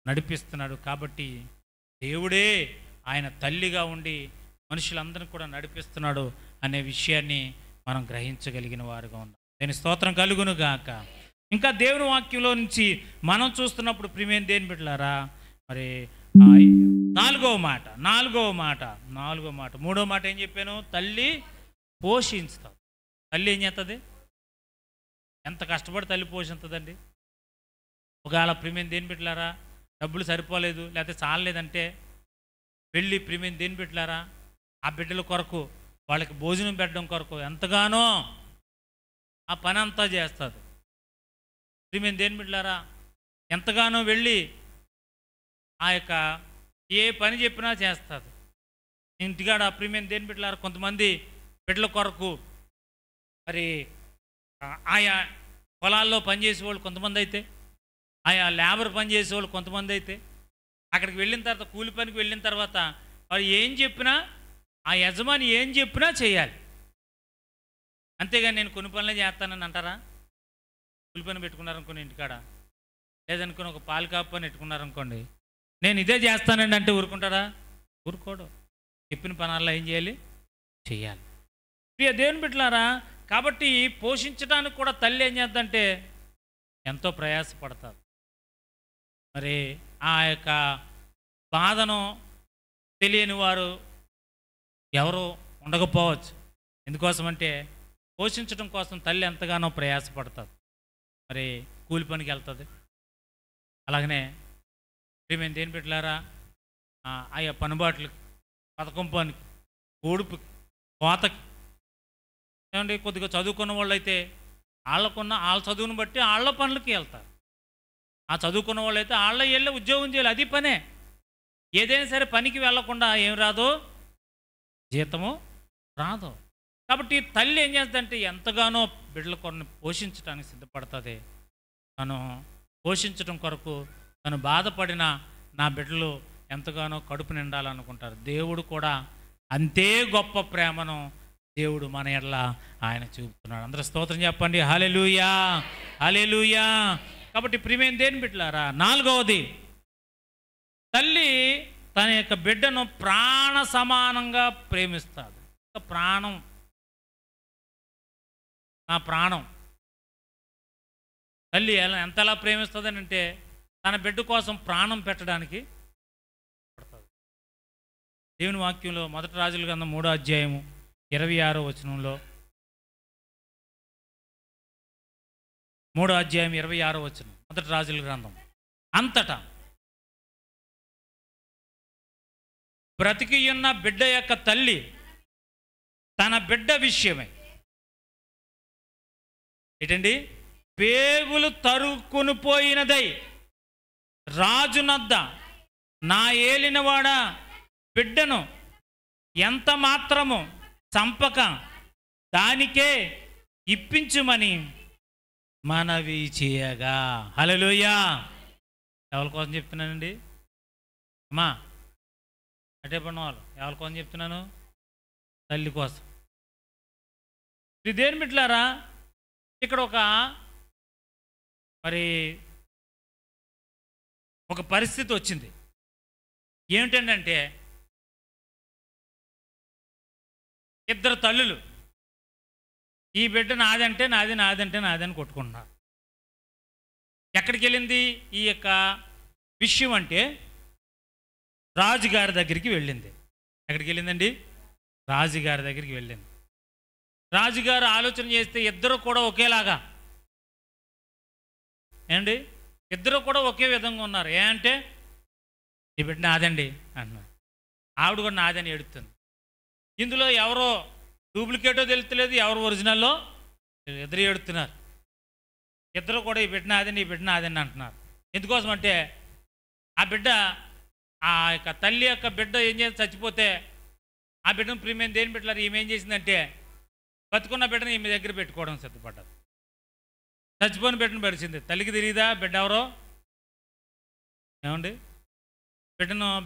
నడిపిస్తున్నాడు. కాబట్టి దేవుడే ఆయన తల్లిగా ఉండి మనుషులందరినీ కూడా నడిపిస్తున్నాడు అనే విషయాన్ని మనం గ్రహించగలిగిన వారుగా ఉన్నాం. నేను స్తోత్రం కలుగును గాక. ఇంకా దేవుని వాక్యంలో నుంచి మనం చూస్తున్నప్పుడు ప్రియమైన దేని బిడ్డలారా, మరి నాలుగవ మాట మూడో మాట ఏం చెప్పాను? తల్లి పోషించుతాం. తల్లి ఏం చేస్తుంది? ఎంత కష్టపడి తల్లి పోషిస్తుందండి. ఒకవేళ ప్రియమైన దేని బిడ్డలారా డబ్బులు సరిపోలేదు, లేకపోతే చాలలేదంటే వెళ్ళి ప్రియమైన దేని బిడ్డలారా ఆ బిడ్డల కొరకు, వాళ్ళకి భోజనం పెట్టడం కొరకు ఎంతగానో ఆ పని అంతా చేస్తుంది. ప్రియమైన దేని బిడ్డలారా ఎంతగానో వెళ్ళి ఆ యొక్క ఏ పని చెప్పినా చేస్తుంది. ఇంటికాడ ప్రియమైన దేని బిడ్డలారా కొంతమంది బిడ్డల కొరకు మరి ఆయా పొలాల్లో పనిచేసేవాళ్ళు కొంతమంది అయితే, ఆయా లేబర్ పనిచేసేవాళ్ళు కొంతమంది అయితే అక్కడికి వెళ్ళిన తర్వాత, కూలి పనికి వెళ్ళిన తర్వాత వారు ఏం చెప్పినా, ఆ యజమాని ఏం చెప్పినా చేయాలి. అంతేగాని నేను కొన్ని పనులే చేస్తానని అంటారా? కూలి పని పెట్టుకున్నారనుకోండి ఇంటికాడ, లేదనుకుని ఒక పాలు కాపు పని పెట్టుకున్నారనుకోండి, నేను ఇదే చేస్తానండి అంటే ఊరుకుంటారా? ఊరుకోడు. చెప్పిన పనుల్లో ఏం చేయాలి? చెయ్యాలి. ప్రియ దేవుని బిడ్డలారా, కాబట్టి పోషించడానికి కూడా తల్లి ఏం చేద్దంటే ఎంతో ప్రయాసపడతారు. మరి ఆ యొక్క బాధను తెలియని వారు ఎవరు ఉండకపోవచ్చు. ఎందుకోసమంటే పోషించడం కోసం తల్లి ఎంతగానో ప్రయాసపడతారు. మరి కూలి పనికి వెళ్తుంది. అలాగనే ప్రియమైన దేని బిడ్డలారా ఆయా పనుబాట్లకి, పథకం పనికి, ఊడుపు, కోతకి, ఏమండి కొద్దిగా చదువుకున్న వాళ్ళు అయితే వాళ్ళ చదువును బట్టి వాళ్ళ పనులకి వెళ్తారు. ఆ చదువుకున్న వాళ్ళు అయితే వాళ్ళ వెళ్ళి ఉద్యోగం చేయాలి, అది పనే. ఏదైనా సరే పనికి వెళ్ళకుండా ఏం రాదు? జీతము రాదు. కాబట్టి తల్లి ఏం చేస్తుందంటే ఎంతగానో బిడ్డల కొరను పోషించడానికి సిద్ధపడుతుంది. తను పోషించడం కొరకు తను బాధపడిన నా బిడ్డలు ఎంతగానో కడుపు నిండాలనుకుంటారు. దేవుడు కూడా అంతే గొప్ప ప్రేమను దేవుడు మన ఎడల ఆయన చూపుతున్నాడు. అందరూ స్తోత్రం చెప్పండి. హల్లెలూయా, హల్లెలూయా. కాబట్టి ప్రియమైన దేని బిడ్డలారా, నాలుగవది, తల్లి తన యొక్క బిడ్డను ప్రాణ సమానంగా ప్రేమిస్తాడు. ప్రాణం, నా ప్రాణం. తల్లి ఎంతలా ప్రేమిస్తుందని అంటే తన బిడ్డ కోసం ప్రాణం పెట్టడానికి పడుతుంది. దేవుని వాక్యంలో 1 రాజుల గ్రంథం 3వ అధ్యాయము 26వ వచనంలో, 3వ అధ్యాయం 26వ వచనం, 1 రాజుల గ్రంథం, అంతటా బ్రతికియున్న బిడ్డ యొక్క తల్లి తన బిడ్డ విషయమై ఏంటండి పేగులు తరుక్కుని పోయినదై రాజునద్ద నా ఏలినవాడ బిడ్డను ఎంత మాత్రము చంపక దానికే ఇప్పించుమని మనవి చేయగా. హల్లెలూయా. ఎవరి కోసం చెప్తున్నానండి? అమ్మా అటే పడిన వాళ్ళు ఎవరి కోసం చెప్తున్నాను? తల్లి కోసం. ఇది దేని బిడ్డలారా, ఇక్కడ ఒక పరిస్థితి వచ్చింది. ఏమిటంటే ఇద్దరు తల్లులు ఈ బిడ్డ నాదంటే నాది, నాదంటే నాదని కొట్టుకుంటున్నారు. ఎక్కడికి వెళ్ళింది ఈ యొక్క విషయం అంటే రాజుగారి దగ్గరికి వెళ్ళింది. ఎక్కడికి వెళ్ళిందండి? రాజుగారి దగ్గరికి వెళ్ళింది. రాజుగారు ఆలోచన చేస్తే ఇద్దరు కూడా ఒకేలాగా, ఏండి ఇద్దరు కూడా ఒకే విధంగా ఉన్నారు. అంటే ఈ బిడ్డ నాదండి అంటున్నారు, ఆవిడ కూడా నాదని ఎడుతుంది. ఇందులో ఎవరో డూప్లికేటో తెలుస్తలేదు, ఎవరు ఒరిజినల్లో ఇద్దరు ఎడుతున్నారు. ఇద్దరు కూడా ఈ బిడ్డ నాదని, ఈ బిడ్డ నాదని అంటున్నారు. ఎందుకోసం అంటే ఆ బిడ్డ, ఆ యొక్క తల్లి యొక్క బిడ్డ ఏం చేసి చచ్చిపోతే ఆ బిడ్డను ప్రియమైన దేని బిడ్డలారు ఈమె ఏం చేసిందంటే బతుకున్న బిడ్డను ఈమె దగ్గర పెట్టుకోవడం సిద్ధపడ్డది. చచ్చిపోయిన బిడ్డను పెడిచింది. తల్లికి తెలియదా బిడ్డ ఎవరో? ఏమండి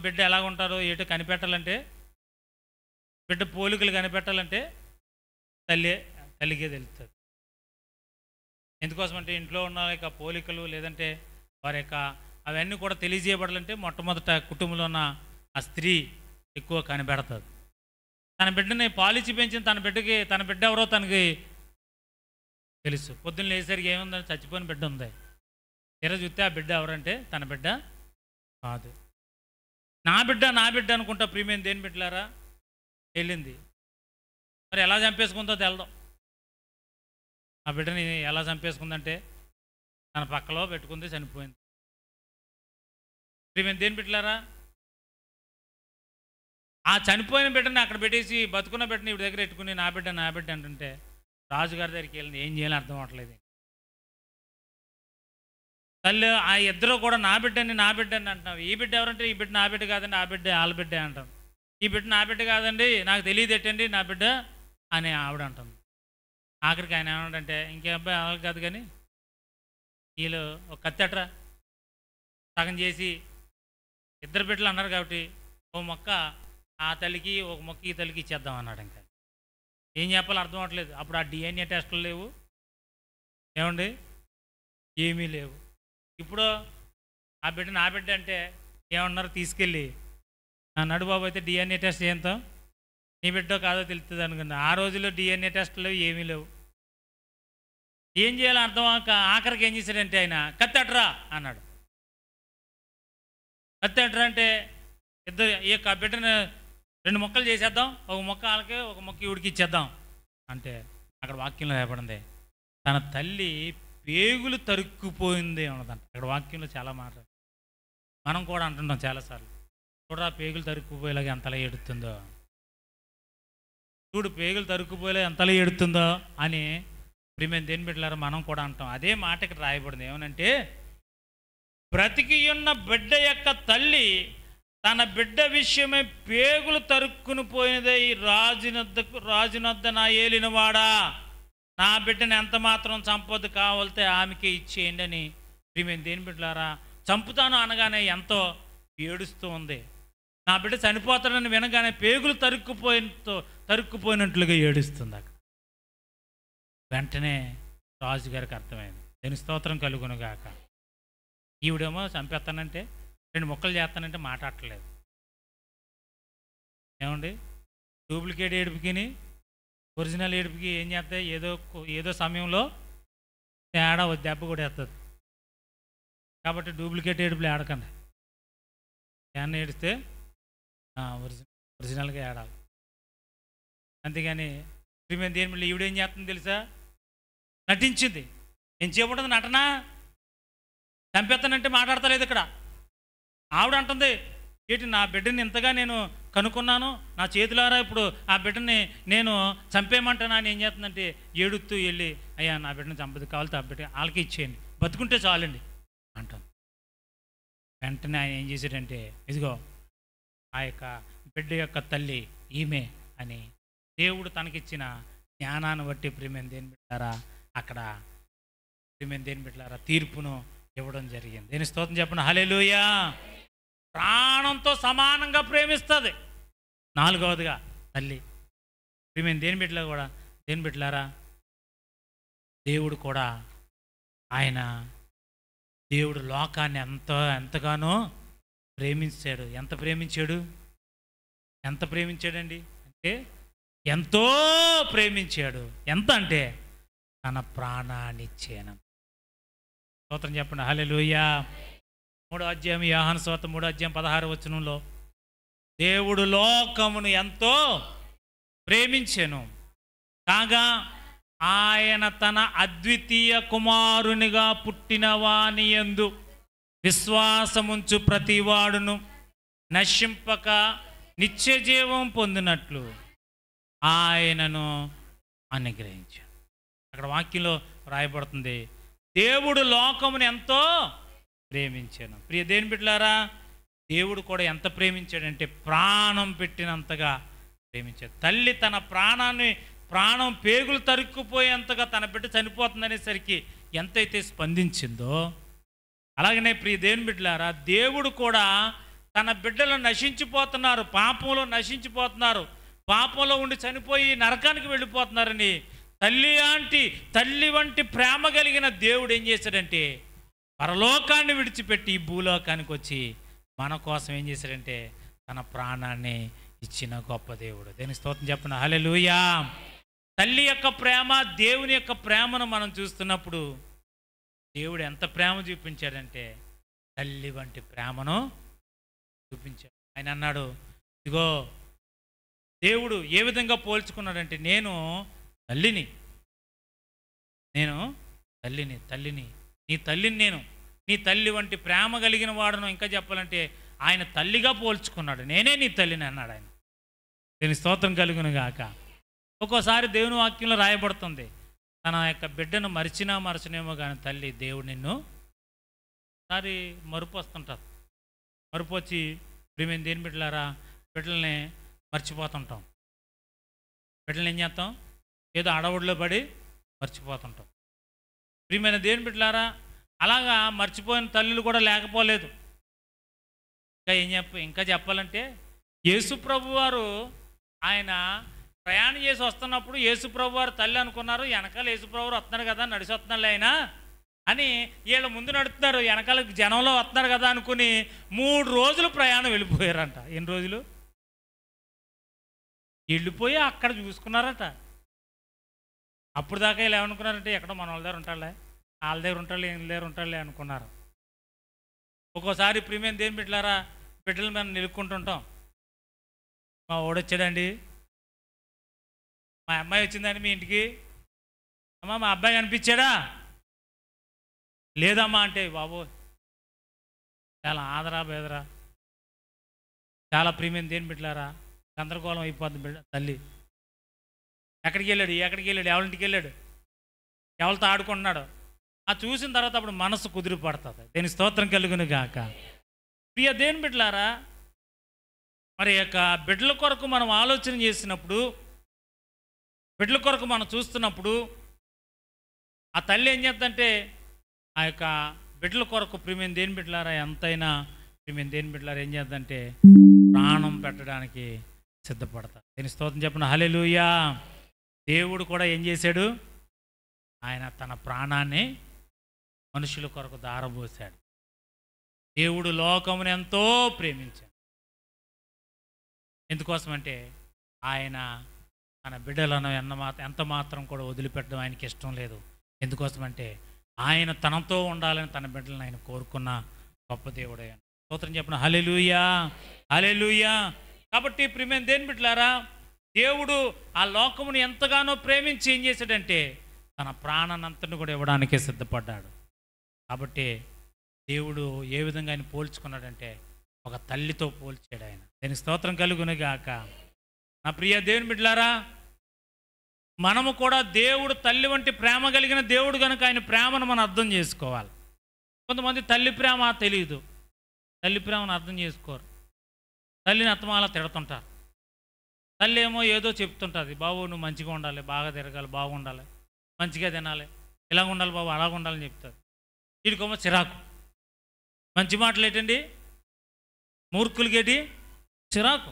బిడ్డ ఎలాగ ఉంటారో ఏటో కనిపెట్టాలంటే, బిడ్డ పోలికలు కనిపెట్టాలంటే తల్లికే తెలుస్తుంది. ఎందుకోసమంటే ఇంట్లో ఉన్న యొక్క పోలికలు లేదంటే వారి యొక్క అవన్నీ కూడా తెలియజేయబడాలంటే మొట్టమొదట కుటుంబంలో ఉన్న ఆ స్త్రీ ఎక్కువ కనిపెడుతుంది. తన బిడ్డని పాలిచ్చి పెంచిన తన బిడ్డ ఎవరో తనకి తెలుసు. పొద్దున్న లేచేసరికి ఏముందని చచ్చిపోయిన బిడ్డ ఉంది. తీరా చూస్తే ఆ బిడ్డ ఎవరంటే తన బిడ్డ కాదు. నా బిడ్డ నా బిడ్డ అనుకుంటా ప్రియమైన దేని బిడ్డలారా వెళ్ళింది. మరి ఎలా చంపేసుకుందో తెలదు. ఆ బిడ్డని ఎలా చంపేసుకుందంటే తన పక్కలో పెట్టుకుంది, చనిపోయింది. ప్రియమైన దేని బిడ్డలారా ఆ చనిపోయిన బిడ్డని అక్కడ పెట్టేసి బతుకున్న బిడ్డని ఇవి దగ్గర పెట్టుకుని నా బిడ్డ నా బిడ్డ అంటుంటే రాజుగారి దగ్గరికి వెళ్ళింది. ఏం చేయాలని అర్థం అవ్వట్లేదు. తల్లి ఆ ఇద్దరు కూడా నా బిడ్డని నా బిడ్డని అంటున్నావు. ఈ బిడ్డ ఎవరంటే ఈ బిడ్డ నా బిడ్డ కాదండి, ఆ బిడ్డ వాళ్ళ బిడ్డ అంటాం. ఈ బిడ్డ నా బిడ్డ కాదండి, నాకు తెలియదు ఎట్టండి నా బిడ్డ అని ఆవిడ అంటుంది. ఆఖరికి ఆయన ఏమంటే ఇంకే అబ్బాయి అలా కాదు కానీ వీళ్ళు ఒక కత్తెట్రా సగం చేసి ఇద్దరు బిడ్డలు అన్నారు కాబట్టి ఓ మొక్క ఆ తల్లికి ఒక మొక్క ఈ తల్లికి ఇచ్చేద్దాం అన్నాడు. ఇంకా ఏం చెప్పాలో అర్థం అవ్వట్లేదు. అప్పుడు ఆ డిఎన్ఏ టెస్టులు లేవు, ఏమండి ఏమీ లేవు. ఇప్పుడు ఆ బిడ్డ నా బిడ్డ అంటే ఏమన్నారు, తీసుకెళ్ళి నా నడుబాబు అయితే డిఎన్ఏ టెస్ట్ చేయంతో నీ బిడ్డో కాదో తెలుస్తుంది అనుకున్నా. ఆ రోజుల్లో డిఎన్ఏ టెస్టులు ఏమీ లేవు. ఏం చేయాలో అర్థం ఆఖరికి ఏం చేశాడంటే ఆయన కత్తెట్రా అన్నాడు. కత్తెట్రా అంటే ఇద్దరు ఈ యొక్క బిడ్డను 2 మొక్కలు చేసేద్దాం, ఒక మొక్క వాళ్ళకి ఒక మొక్క ఈవిడికి ఇచ్చేద్దాం అంటే అక్కడ వాక్యంలో ఏర్పడింది తన తల్లి పేగులు తరుక్కుపోయింది ఉన్నదంట. అక్కడ వాక్యంలో చాలా మాట మనం కూడా అంటుంటాం చాలాసార్లు. చూడరా పేగులు తరుక్కుపోయేలాగా ఎంతలా ఏడుతుందో, చూడు పేగులు తరుక్కుపోయేలా ఎంతలా ఏడుతుందో అని ప్రియమైన దేని బిడ్డలారా మనం కూడా అంటాం. అదే మాట ఇక్కడ రాయబడింది. ఏమనంటే బ్రతికి ఉన్న బిడ్డ యొక్క తల్లి తన బిడ్డ విషయమై పేగులు తరుక్కుని పోయినదే ఈ రాజునొద్ద నా ఏలినవాడా, నా బిడ్డను ఎంత మాత్రం చంపొద్దు, కావాలితే ఆమెకే ఇచ్చేయండి అని ప్రియమైన దేని బిడ్డలారా చంపుతాను అనగానే ఎంతో ఏడుస్తూ ఉంది. నా బిడ్డ చనిపోతాడని వినగానే పేగులు తరుక్కుపోయినట్లుగా ఏడుస్తుంది. అక్కడ వెంటనే రాజుగారికి అర్థమైంది. దేని స్తోత్రం కలుగునుగాక. ఈవిడేమో చంపేస్తానంటే 2 మొక్కలు చేస్తానంటే మాట్లాడట్లేదు. ఏమండి డూప్లికేట్ ఏడుపుకి ఒరిజినల్ ఏడుపుకి ఏం చేస్తాయి, ఏదో సమయంలో తేడా దెబ్బ కూడా వేస్తుంది. కాబట్టి డూప్లికేట్ ఏడుపులు ఏడకండి. ఏమన్నా ఏడిస్తే ఒరిజినల్గా ఏడాలి. అంతేగాని ప్రియమైన దేని మళ్ళీ ఈవిడేం చేస్తుంది తెలుసా, నటించింది. ఏం చేయబడుతుంది నటన. చంపేస్తానంటే మాట్లాడతలేదు. ఇక్కడ ఆవిడ అంటుంది ఏంటి నా బిడ్డని ఇంతగా నేను కనుక్కున్నాను, నా చేతులారా ఇప్పుడు ఆ బిడ్డని నేను చంపేయమంటానా అని ఏం చేస్తుందంటే ఏడుస్తూ వెళ్ళి అయ్యా నా బిడ్డని చంపదు, కావాలి ఆ బిడ్డ వాళ్ళకి ఇచ్చేయండి, బతుకుంటే చాలండి అంటాను. వెంటనే ఆయన ఏం చేశాడంటే ఇదిగో ఆ యొక్క బిడ్డ యొక్క తల్లి ఈమె అని దేవుడు తనకిచ్చిన జ్ఞానాన్ని బట్టి ప్రియమైన దేని బిడ్డారా అక్కడ ప్రియమైన దేని బిడ్డారా తీర్పును ఇవ్వడం జరిగింది. దేని స్తోత్రం చెప్పండి హల్లెలూయా. ప్రాణంతో సమానంగా ప్రేమిస్తుంది. 4వదిగా తల్లి ప్రియమైన దేని బిడ్డలు కూడా దేని బిడ్డలారా దేవుడు కూడా దేవుడు లోకాన్ని ఎంతగానో ప్రేమించాడు. ఎంత ప్రేమించాడండి అంటే ఎంతో ప్రేమించాడు. ఎంత అంటే తన ప్రాణాన్ని ఇచ్చాను. స్తోత్రం చెప్పండి హల్లెలూయా. 3వ అధ్యాయం యోహాను సువార్త 3వ అధ్యాయం 16వ వచనంలో దేవుడు లోకమును ఎంతో ప్రేమించెను కాగా ఆయన తన అద్వితీయ కుమారునిగా పుట్టిన వాని యందు విశ్వాసముంచు ప్రతివాడును నశింపక నిత్య జీవం పొందినట్లు ఆయనను అనుగ్రహించాడు. అక్కడ వాక్యంలో రాయబడుతుంది దేవుడు లోకమును ఎంతో ప్రేమించాను. ప్రియ దేని బిడ్డలారా దేవుడు కూడా ఎంత ప్రేమించాడంటే ప్రాణం పెట్టినంతగా ప్రేమించాడు. తల్లి తన ప్రాణం పేగులు తరుక్కుపోయేంతగా తన బిడ్డ చనిపోతుందనేసరికి ఎంతైతే స్పందించిందో అలాగనే ప్రియ దేని బిడ్డలారా దేవుడు కూడా తన బిడ్డలు నశించిపోతున్నారు, పాపంలో నశించిపోతున్నారు, పాపంలో ఉండి చనిపోయి నరకానికి వెళ్ళిపోతున్నారని తల్లి వంటి ప్రేమ కలిగిన దేవుడు ఏం చేశాడంటే పరలోకాన్ని విడిచిపెట్టి ఈ భూలోకానికి వచ్చి మన కోసం ఏం చేశాడంటే తన ప్రాణాన్ని ఇచ్చిన గొప్ప దేవుడు. దేని స్తోత్రం చెప్పండి హల్లెలూయా. తల్లి యొక్క ప్రేమ, దేవుని యొక్క ప్రేమను మనం చూస్తున్నప్పుడు దేవుడు ఎంత ప్రేమ చూపించాడంటే తల్లి వంటి ప్రేమను చూపించాడు. ఆయన అన్నాడు, ఇదిగో దేవుడు ఏ విధంగా పోల్చుకున్నాడంటే, నేను తల్లిని నీ తల్లిని నేను, నీ తల్లి వంటి ప్రేమ కలిగిన వాడును. ఇంకా చెప్పాలంటే ఆయన తల్లిగా పోల్చుకున్నాడు. నేనే నీ తల్లిని అన్నాడు ఆయన. దీని స్తోత్రం కలుగును గాక. ఒక్కోసారి దేవుని వాక్యంలో రాయబడుతుంది, తన యొక్క బిడ్డను మరచనేమో కానీ తల్లి దేవుడు నిన్ను ఒకసారి మరుపు వస్తుంటారు. మరుపు వచ్చి ప్రియమైన దేని బిడ్డలారా, బిడ్డల్ని మర్చిపోతుంటాం. బిడ్డల్ని ఏం చేస్తాం? ఏదో అడవుడిలో పడి మర్చిపోతుంటాం. ప్రియమైన దేని బిడ్డలారా, అలాగా మర్చిపోయిన తల్లులు కూడా లేకపోలేదు. ఇంకా చెప్పాలంటే యేసు ప్రభు వారు ఆయన ప్రయాణం చేసి వస్తున్నప్పుడు యేసు ప్రభు వారు తల్లి అనుకున్నారు. వెనకాల యేసు ప్రభు వారు వస్తున్నారు కదా, నడిచి వస్తున్నాడు ఆయన అని వీళ్ళు ముందు నడుస్తున్నారు, వెనకాల జనంలో వస్తున్నారు కదా అనుకుని 3 రోజులు ప్రయాణం వెళ్ళిపోయారంట. ఎన్ని రోజులు వెళ్ళిపోయి అక్కడ చూసుకున్నారట. అప్పుడు దాకా వీళ్ళు ఏమనుకున్నారంటే, ఎక్కడో మన వాళ్ళ దగ్గర ఉంటాడులే, వాళ్ళ దగ్గర ఉంటాడులే, వీళ్ళ దగ్గర ఉంటాడులే అనుకున్నారు. ఒక్కోసారి ప్రియమైన దేని బిడ్డలారా, బిడ్డలు మనం నిలుక్కుంటుంటాం. మా ఓడొచ్చాడండి, మా అమ్మాయి వచ్చిందండి మీ ఇంటికి, అమ్మ మా అబ్బాయి కనిపించాడా, లేదమ్మా అంటే బాబు చాలా ఆదరా బేదరా, చాలా ప్రియమైన దేని బిడ్డలారా గందరగోళం అయిపోద్ది. బిడ్డ తల్లి ఎక్కడికి వెళ్ళాడు, ఎవరింటికి వెళ్ళాడు, ఎవరితో ఆడుకుంటున్నాడు, ఆ చూసిన తర్వాత అప్పుడు మనసు కుదిరి పడుతుంది. దేని స్తోత్రం కలుగును గాక. ప్రియ దేని బిడ్డలారా, మరి యొక్క బిడ్డల కొరకు మనం ఆలోచన చేసినప్పుడు, బిడ్డల కొరకు మనం చూస్తున్నప్పుడు ఆ తల్లి ఏం చేద్దంటే ఆ యొక్క బిడ్డల కొరకు ప్రియమైన దేని బిడ్డలారా, ఎంతైనా ప్రియమైన దేని బిడ్డలారా ఏం చేద్దంటే ప్రాణం పెట్టడానికి సిద్ధపడతారు. దేని స్తోత్రం చెప్పిన హల్లెలూయా. దేవుడు కూడా ఏం చేశాడు, ఆయన తన ప్రాణాన్ని మనుషుల కొరకు దారబోసాడు. దేవుడు లోకమును ఎంతో ప్రేమించాడు. ఎందుకోసమంటే ఆయన తన బిడ్డలను ఎంత మాత్రం కూడా వదిలిపెట్టడం ఆయనకి ఇష్టం లేదు. ఎందుకోసమంటే ఆయన తనతో ఉండాలని తన బిడ్డలను ఆయన కోరుకున్న గొప్ప దేవుడు. ఆయన స్తోత్రం చెప్పిన హల్లెలూయా, హల్లెలూయా. కాబట్టి ప్రియమైన దేని బిడ్డలారా, దేవుడు ఆ లోకమును ఎంతగానో ప్రేమించి ఏం చేశాడంటే తన ప్రాణానంతని కూడా ఇవ్వడానికే సిద్ధపడ్డాడు. కాబట్టి దేవుడు ఏ విధంగా ఆయన పోల్చుకున్నాడంటే ఒక తల్లితో పోల్చాడు ఆయన. దీని స్తోత్రం కలుగును గాక. నా ప్రియ దేవుని బిడ్డలారా, మనము కూడా దేవుడు తల్లి వంటి ప్రేమ కలిగిన దేవుడు కనుక ఆయన ప్రేమను మనం అర్థం చేసుకోవాలి. కొంతమంది తల్లి ప్రేమ తెలియదు, తల్లి ప్రేమను అర్థం చేసుకోరు. తల్లిని అత్తమాల తిడుతుంటారు. తల్లి ఏమో ఏదో చెప్తుంటుంది, బాబు నువ్వు మంచిగా ఉండాలి, బాగా తిరగాలి, బాగుండాలి, మంచిగా తినాలి, ఇలాగ ఉండాలి బాబు, అలాగ ఉండాలని చెప్తుంది. వీడికేమో చిరాకు. మంచి మాటలు ఏంటండి, మూర్ఖులకేటి చిరాకు.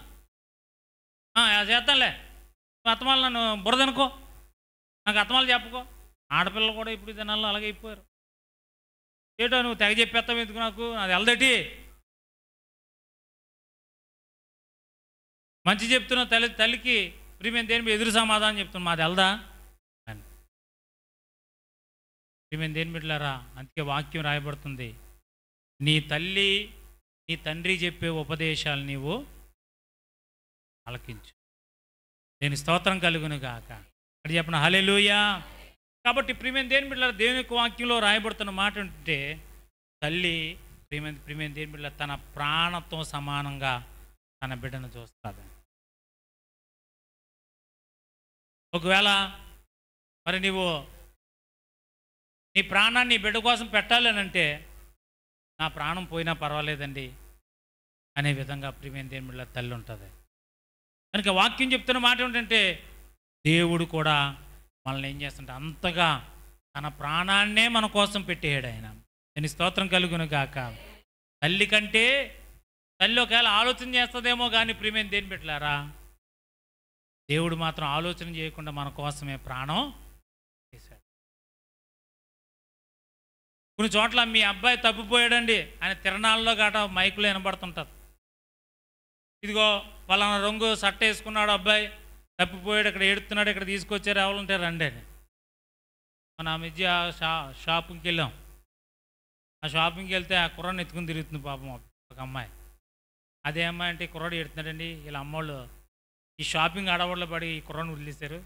చేస్తానులే, అత్తమాలు నన్ను బురదనుకో, నాకు అత్తమాలు చెప్పుకో. ఆడపిల్లలు కూడా ఇప్పుడు దినాల్లో అలాగే అయిపోయారు. ఏటో నువ్వు తెగ చెప్పేస్తావు ఎందుకు, నాకు అది ఎల్దటి. మంచి చెప్తున్నా తల్లికి ప్రియమైన దేని ఎదురు సమాధానం చెప్తున్నా, మాది వెళ్దా అని. ప్రియమైన దేని బిడ్డలారా, అందుకే వాక్యం రాయబడుతుంది, నీ తల్లి నీ తండ్రి చెప్పే ఉపదేశాలు నీవు ఆలకించు. దేని స్తోత్రం కలుగును గాక. అక్కడ చెప్పిన హల్లెలూయా. కాబట్టి ప్రియమైన దేని బిడ్డలారా, దేవుని యొక్క వాక్యంలో రాయబడుతున్న మాట ఉంటే తల్లి ప్రియమైన దేని బిడ్డల తన ప్రాణంతో సమానంగా తన బిడ్డను చూస్తుంది. ఒకవేళ మరి నీవు నీ ప్రాణాన్ని నీ బిడ్డ కోసం పెట్టాలి అని అంటే, నా ప్రాణం పోయినా పర్వాలేదండి అనే విధంగా ప్రియమైన దేని బిడ్డల తల్లి ఉంటుంది. కనుక వాక్యం చెప్తున్న మాట ఏంటంటే, దేవుడు కూడా మనల్ని ఏం చేస్తుంటే అంతగా తన ప్రాణాన్నే మన కోసం పెట్టేయాడు ఆయన. దీని స్తోత్రం కలుగును గాక. తల్లి కంటే తల్లి ఒకవేళ ఆలోచన చేస్తుందేమో కానీ ప్రియమైన దేని బిడ్డలారా, దేవుడు మాత్రం ఆలోచన చేయకుండా మన కోసమే ప్రాణం చేశాడు. కొన్ని చోట్ల మీ అబ్బాయి తప్పిపోయాడండి ఆయన తిరణాల్లో గట మైకులో వినబడుతుంటారు. ఇదిగో పలానా రంగు షర్ట్ వేసుకున్నాడు అబ్బాయి, తప్పిపోయాడు, ఇక్కడ ఏడుతున్నాడు, ఇక్కడ తీసుకొచ్చారు, ఎవరుంటే రండి అని. మన ఆ మధ్య షాపింగ్కి వెళ్ళాం. ఆ షాపింగ్కి వెళ్తే ఆ కుర్రాన్ని ఎత్తుకుని తిరుగుతుంది పాపం ఒక అమ్మాయి. అదే అమ్మాయి అంటే కుర్రాడు ఎడుతున్నాడండి, వీళ్ళ అమ్మోళ్ళు ఈ షాపింగ్ ఆడవాళ్ళు పడి ఈ కుర్రాన్ని వదిలేశారు.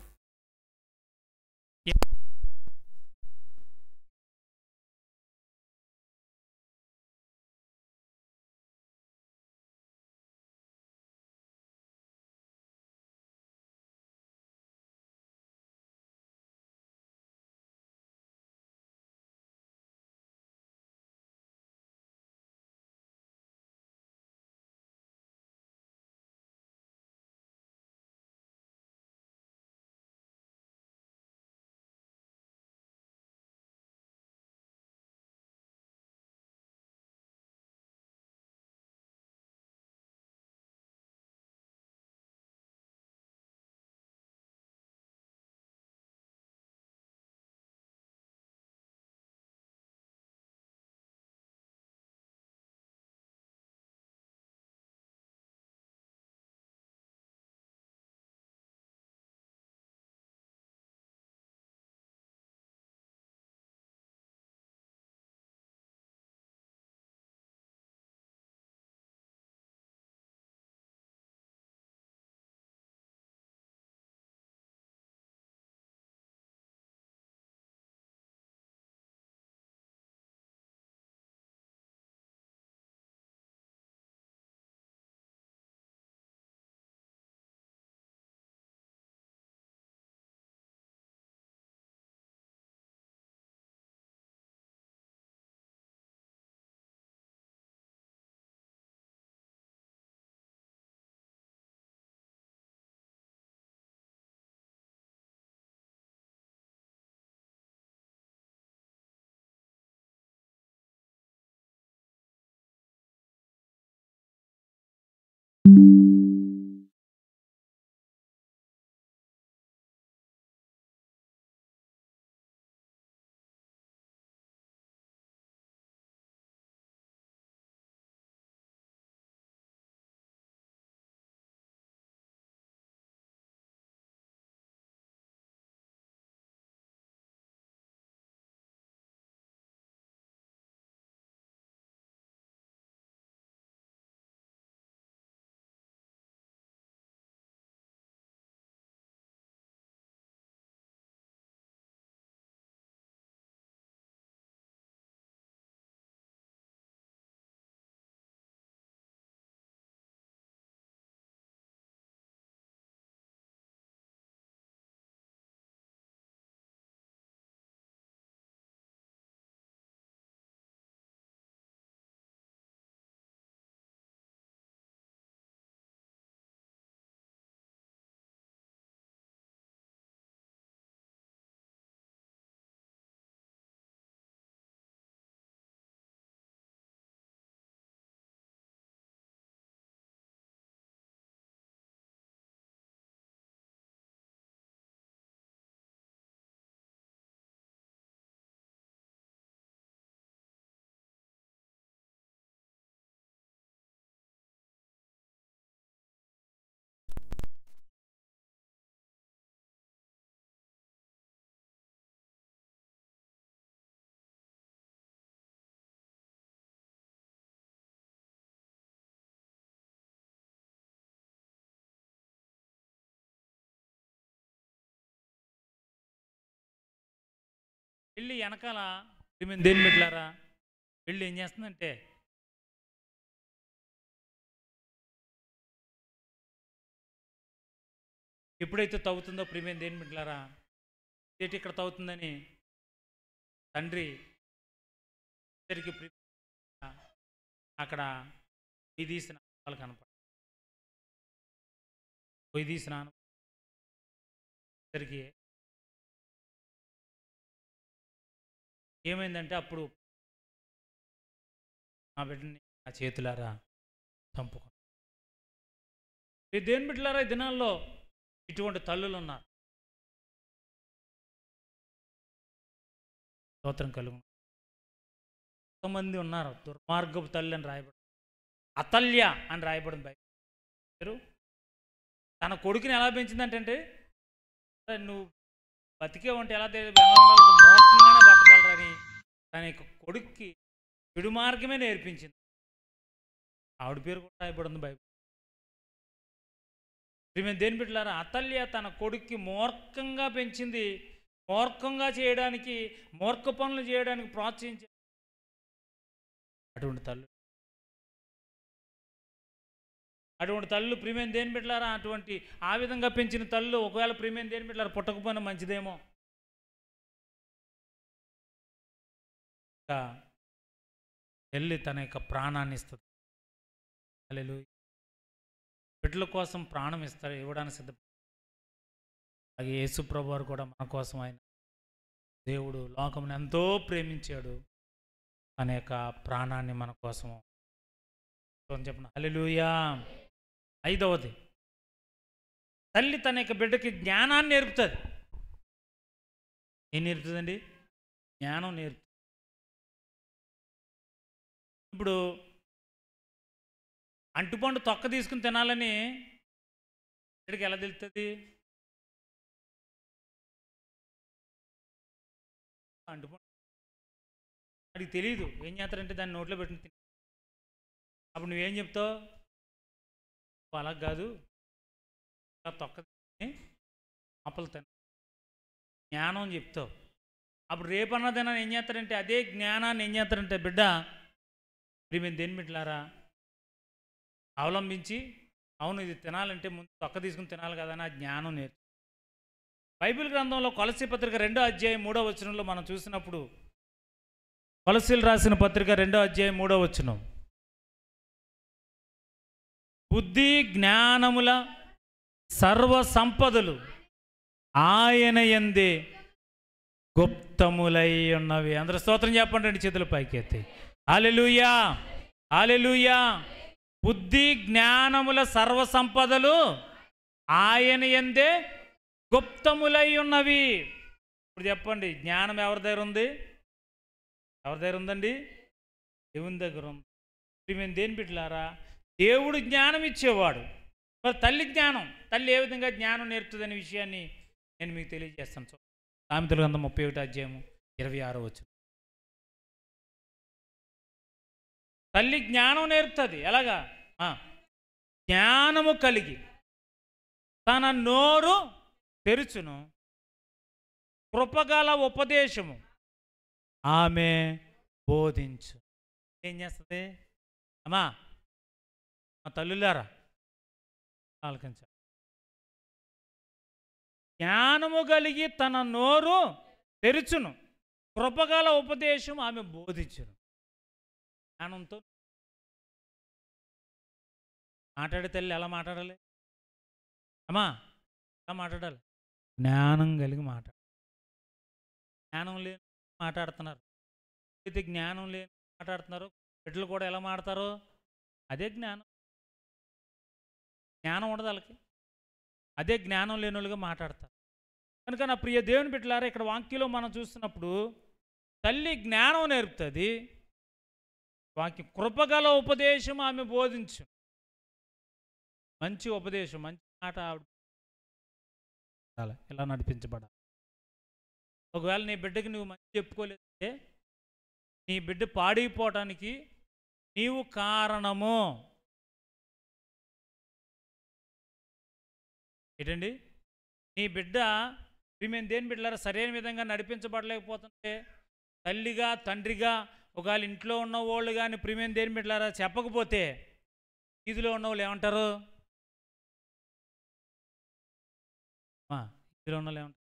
వెళ్ళి వెనకాల మేము దేని పెట్టారా వెళ్ళి ఏం చేస్తుందంటే ఎప్పుడైతే తవ్వుతుందో ప్రియమైన దేని బిడ్డలారా, ఏంటి ఇక్కడ తవ్వుతుందని తండ్రి ఇద్దరికి అక్కడ పొయ్యి తీసిన వాళ్ళు కనపడ పొయ్యి తీసిన ఇద్దరికి ఏమైందంటే అప్పుడు నా బిడ్డని నా చేతులారా చంపుకున్నాను. ఈ దేని బిడ్డలారా, ఈ దినాల్లో ఇటువంటి తల్లులు ఉన్నారు. స్తోత్రం కలుగు. కొంతమంది ఉన్నారు దుర్మార్గపు తల్లి అని రాయబడి, అతల్య అని రాయబడింది బైబిల్. తన కొడుకుని ఎలా పెంచిందంటే, నువ్వు బతికే ఉంటే ఎలా మోక్షంగానే బతకాలని తన యొక్క కొడుక్కి చెడు మార్గమే నేర్పించింది. ఆవిడ పేరు కూడా రాయబడి ఉంది బైబిల్. మేము దేని బిడ్డలారా, అతల్య తన కొడుక్కి మూర్ఖంగా పెంచింది, మూర్ఖంగా చేయడానికి, మూర్ఖ పనులు చేయడానికి ప్రోత్సహించింది. అటువంటి తల్లు ప్రియమైన దేని బిడ్డలారా, ఆ విధంగా పెంచిన తల్లు ఒకవేళ ప్రియమైన దేని బిడ్డలారా పుట్టకపోయినా మంచిదేమో. వెళ్ళి తన యొక్క ప్రాణాన్ని ఇస్తుంది. హల్లెలూయా. బిడ్డల కోసం ప్రాణం ఇస్తారు, ఇవ్వడానికి సిద్ధ. అలాగే యేసు ప్రభు వారు కూడా మన కోసం, ఆయన దేవుడు లోకమును ఎంతో ప్రేమించాడు, తన యొక్క ప్రాణాన్ని మన కోసం చెప్పండి. హల్లెలూయా. 5వది, తల్లి తన యొక్క బిడ్డకి జ్ఞానాన్ని నేర్పుతుంది. ఏం నేర్పుతుందండి? జ్ఞానం నేర్పుతుంది. ఇప్పుడు అంటుపండు తొక్క తీసుకుని తినాలని బిడ్డకి ఎలా తెలుస్తుంది? అంటుపండు వాడికి తెలియదు. ఏం చేస్తారంటే దాన్ని నోట్లో పెట్టుకుని తిని, అప్పుడు నువ్వేం చెప్తావు? అలా కాదు, తొక్క తిని ఆపలు తిన, జ్ఞానం చెప్తావు. అప్పుడు రేపన్నదైనా ఏం చేస్తారంటే అదే జ్ఞానాన్ని ఏం చేస్తారంటే బిడ్డ మేము దేని బిడ్డలారా అవలంబించి, అవును ఇది తినాలంటే ముందు తొక్క తీసుకుని తినాలి కదా అని ఆ జ్ఞానం నేర్చు. బైబిల్ గ్రంథంలో కొలసీ పత్రిక 2వ అధ్యాయం 3వ వచనంలో మనం చూసినప్పుడు, కొలసీలు రాసిన పత్రిక 2వ అధ్యాయం 3వ వచనం, బుద్ధి జ్ఞానముల సర్వ సంపదలు ఆయన యందే గుప్తములై ఉన్నవి. అందరూ స్తోత్రం చెప్పండి, రెండు చేతుల పైకెత్తి. హల్లెలూయా, హల్లెలూయా. బుద్ధి జ్ఞానముల సర్వ సంపదలు ఆయన యందే గుప్తములై ఉన్నవి. ఇప్పుడు చెప్పండి, జ్ఞానం ఎవరి దగ్గర ఉంది? ఎవరి దగ్గర ఉందండి? దేవుని దగ్గర ఉంది. మేము దేని బిడ్డలారా, దేవుడు జ్ఞానం ఇచ్చేవాడు. మరి తల్లి జ్ఞానం, తల్లి ఏ విధంగా జ్ఞానం నేర్పుతుందనే విషయాన్ని నేను మీకు తెలియజేస్తాను. సామెతల గ్రంథం 31వ అధ్యాయం 26వ వచనం. తల్లి జ్ఞానం నేర్పుతుంది. ఎలాగా? జ్ఞానము కలిగి తన నోరు తెరుచును, కృపగల ఉపదేశము ఆమె బోధించు. ఏం చేస్తుంది అమ్మా? మా తల్లులారా ఆలకించ. జ్ఞానము కలిగి తన నోరు తెరుచును, కృపగల ఉపదేశం ఆమె బోధించును. జ్ఞానంతో మాట్లాడే తల్లి ఎలా మాట్లాడాలి అమ్మా? ఎలా మాట్లాడాలి? జ్ఞానం కలిగి మాట్లాడాలి. జ్ఞానం లేని మాట్లాడుతున్నారు, అయితే జ్ఞానం లేని మాట్లాడుతున్నారు. బిడ్డలు కూడా ఎలా మాట్లాడతారు? అదే జ్ఞానం. జ్ఞానం ఉండదు వాళ్ళకి, అదే జ్ఞానం లేని వాళ్ళుగా మాట్లాడతారు. కనుక నా ప్రియ దేవుని బిడ్డలారా, ఇక్కడ వాక్యంలో మనం చూస్తున్నప్పుడు తల్లి జ్ఞానం నేర్పుతుంది, వాక్యం కృపగల ఉపదేశం ఆమె బోధించు. మంచి ఉపదేశం, మంచి మాట ఆవిడ ఇలా నడిపించబడాలి. ఒకవేళ నీ బిడ్డకి నువ్వు మంచి చెప్పుకోలేదంటే నీ బిడ్డ పాడైపోవటానికి నీవు కారణము. ఏంటండి? నీ బిడ్డ మేము దేని బిడ్డలారా సరైన విధంగా నడిపించబడలేకపోతుంటే తల్లిగా తండ్రిగా ఒకవేళ ఇంట్లో ఉన్న వాళ్ళు కానీ ప్రియమైన దేని బిడ్డలారా చెప్పకపోతే వీధిలో ఉన్న వాళ్ళు ఏమంటారు? వీధిలో ఉన్న వాళ్ళు ఏమంటారు?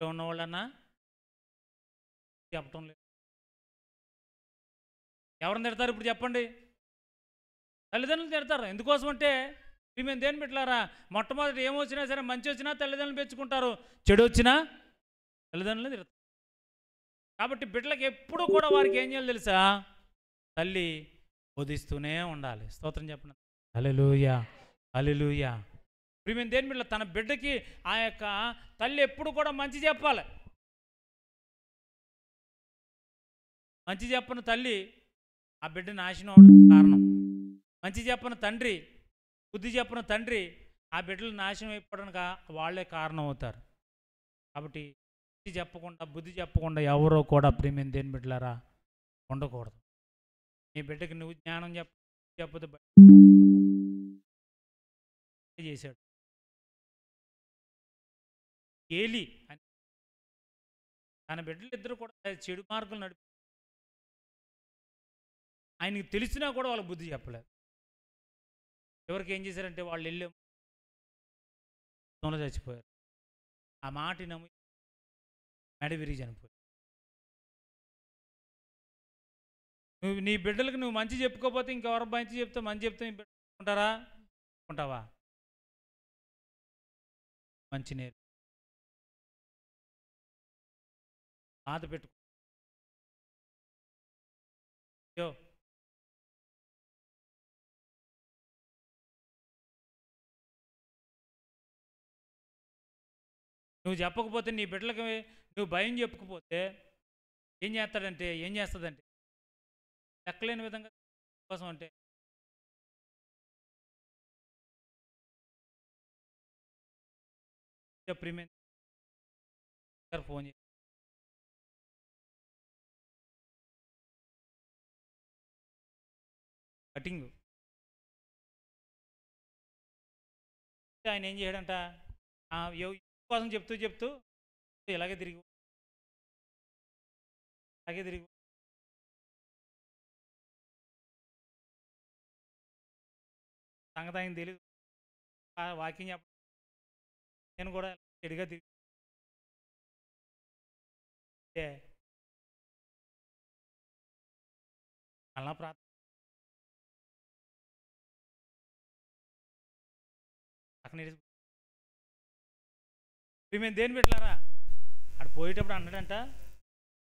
ఉన్నవాళ్ళన్నా చెప్పటం లేదు. ఎవరిని తిడతారు ఇప్పుడు చెప్పండి? తల్లిదండ్రులు తిడతారు. ఎందుకోసం అంటే మేము దేని బిడ్డలారా మొట్టమొదటి ఏమొచ్చినా సరే, మంచి వచ్చినా తల్లిదండ్రులు పెంచుకుంటారు, చెడు వచ్చినా తల్లిదండ్రులు తిడతారు. కాబట్టి బిడ్డలకు ఎప్పుడు కూడా వారికి ఏం చేయాలి తెలుసా? తల్లి బోధిస్తూనే ఉండాలి. స్తోత్రం చెప్పండి. హల్లెలూయా, హల్లెలూయా. ప్రియమైన దేని బిడ్డ, తన బిడ్డకి ఆ యొక్క తల్లి ఎప్పుడు కూడా మంచి చెప్పాలి. మంచి చెప్పని తల్లి ఆ బిడ్డ నాశనం అవడం కారణం. మంచి చెప్పని తండ్రి, బుద్ధి చెప్పని తండ్రి ఆ బిడ్డలు నాశనం అయిపోవడానికి వాళ్ళే కారణం అవుతారు. కాబట్టి బుద్ధి చెప్పకుండా, బుద్ధి చెప్పకుండా ఎవరో కూడా ప్రియమైన దేని బిడ్డలారా ఉండకూడదు. నీ బిడ్డకి నువ్వు జ్ఞానం చెప్పదు చేశాడు. ఏలి అని తన బిడ్డలు ఇద్దరు కూడా చెడు మార్గం నడిపి ఆయనకి తెలిసినా కూడా వాళ్ళకి బుద్ధి చెప్పలేదు. ఎవరికి ఏం చేశారంటే వాళ్ళు వెళ్ళే చచ్చిపోయారు. ఆ మాట నమ్మి మెడ విరిగి చనిపోయారు. నువ్వు నీ బిడ్డలకు నువ్వు మంచి చెప్పుకోకపోతే ఇంకెవరు మంచి చెప్తే మంచి చెప్తే నీ బిడ్డలు ఉంటారా? ఉంటావా? మంచి నేర్పు, బాధ పెట్టుకో. నువ్వు చెప్పకపోతే నీ బిడ్డలకి నువ్వు భయం చెప్పకపోతే ఏం చేస్తుందంటే ఎక్కలేని విధంగా కోసం అంటే ప్రియమైన ఫోన్ చేసి కటింగ్ ఆయన ఏం చేయడంట, కోసం చెప్తూ ఇలాగే తిరిగి సంగతి ఆయన తెలీదు. వాకింగ్ చెప్ప నేను కూడా చెడుగా తిరిగి అలా ప్రార్థన మేము దేని పెట్టారా అక్కడ పోయేటప్పుడు అన్నాడంట,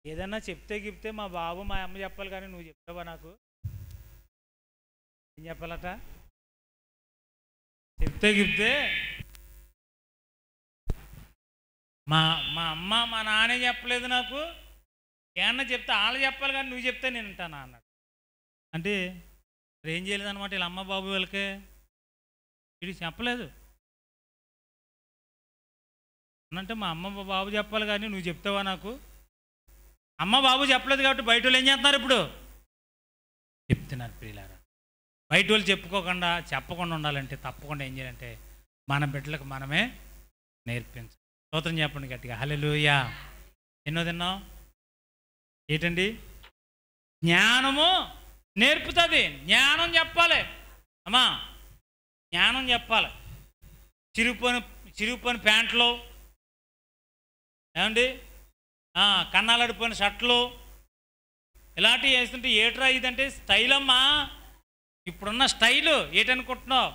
ఏదన్నా చెప్తే మా బాబు మా అమ్మ చెప్పాలి కానీ నువ్వు చెప్తావా నాకు? ఏం చెప్పాలట? చెప్తే మా అమ్మ మా నాన్నే చెప్పలేదు నాకు, ఏమన్నా చెప్తే వాళ్ళు చెప్పాలి కానీ నువ్వు చెప్తే నేను ఉంటానా అన్నాడు. అంటే మరి ఏం చేయలేదు అనమాట వీళ్ళ అమ్మ బాబు వాళ్ళకే, వీడికి చెప్పలేదు. అంటే మా అమ్మ బాబు చెప్పాలి కానీ నువ్వు చెప్తావా నాకు? అమ్మ బాబు చెప్పలేదు కాబట్టి బయట వాళ్ళు ఏం చేస్తున్నారు? ఇప్పుడు చెప్తున్నారు. ప్రియులారా, బయట వాళ్ళు చెప్పకుండా ఉండాలంటే తప్పకుండా ఏం చేయాలంటే మన బిడ్డలకు మనమే నేర్పించాలి. స్తోత్రం చెప్పండి గట్టిగా, హల్లెలూయా. ఎన్నో తిన్నాం ఏంటండి? జ్ఞానము నేర్పుతుంది. జ్ఞానం చెప్పాలి అమ్మా, జ్ఞానం చెప్పాలి. చిరిగిపోయిన ప్యాంట్లు ఏమండి, కన్నాలడిపోయిన షర్ట్లు ఇలాంటివి వేస్తుంటే ఏట్రా ఇదంటే స్టైల్ అమ్మా. ఇప్పుడున్న స్టైలు ఏంటనుకుంటున్నావు?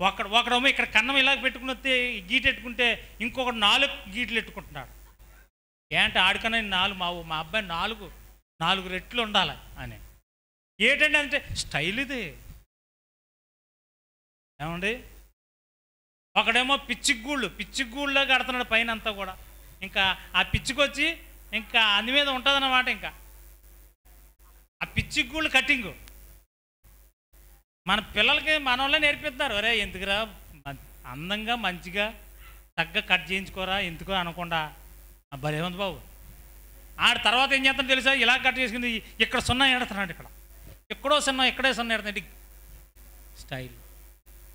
ఒకడేమో ఇక్కడ కన్నం ఇలా పెట్టుకుని వస్తే గీటెట్టుకుంటే ఇంకొకటి 4 గీట్లు ఎట్టుకుంటున్నాడు. ఏంటంటే ఆడికన్నా మా అబ్బాయి 4 రెట్లు ఉండాలి అని. ఏంటంటే అంటే స్టైల్ ఇది ఏమండి. ఒకడేమో పిచ్చిగూళ్ళలో కడుతున్నాడు పైన అంతా కూడా. ఇంకా ఆ పిచ్చికొచ్చి ఇంకా అందు మీద ఉంటుందన్నమాట. ఇంకా ఆ పిచ్చిగూళ్ళు కటింగు మన పిల్లలకి మన వాళ్ళే నేర్పిస్తున్నారు. అరే ఎందుకురా అందంగా మంచిగా తగ్గ కట్ చేయించుకోరా ఎందుకో అనకుండా భలేమంది బాబు. ఆడ తర్వాత ఏం చేస్తాను తెలుసా? ఇలా కట్ చేసుకుంది ఇక్కడ 0 ఎడుతున్నాడు, ఎక్కడో 0 ఇక్కడే 0 ఎడుతున్నాడు స్టైల్.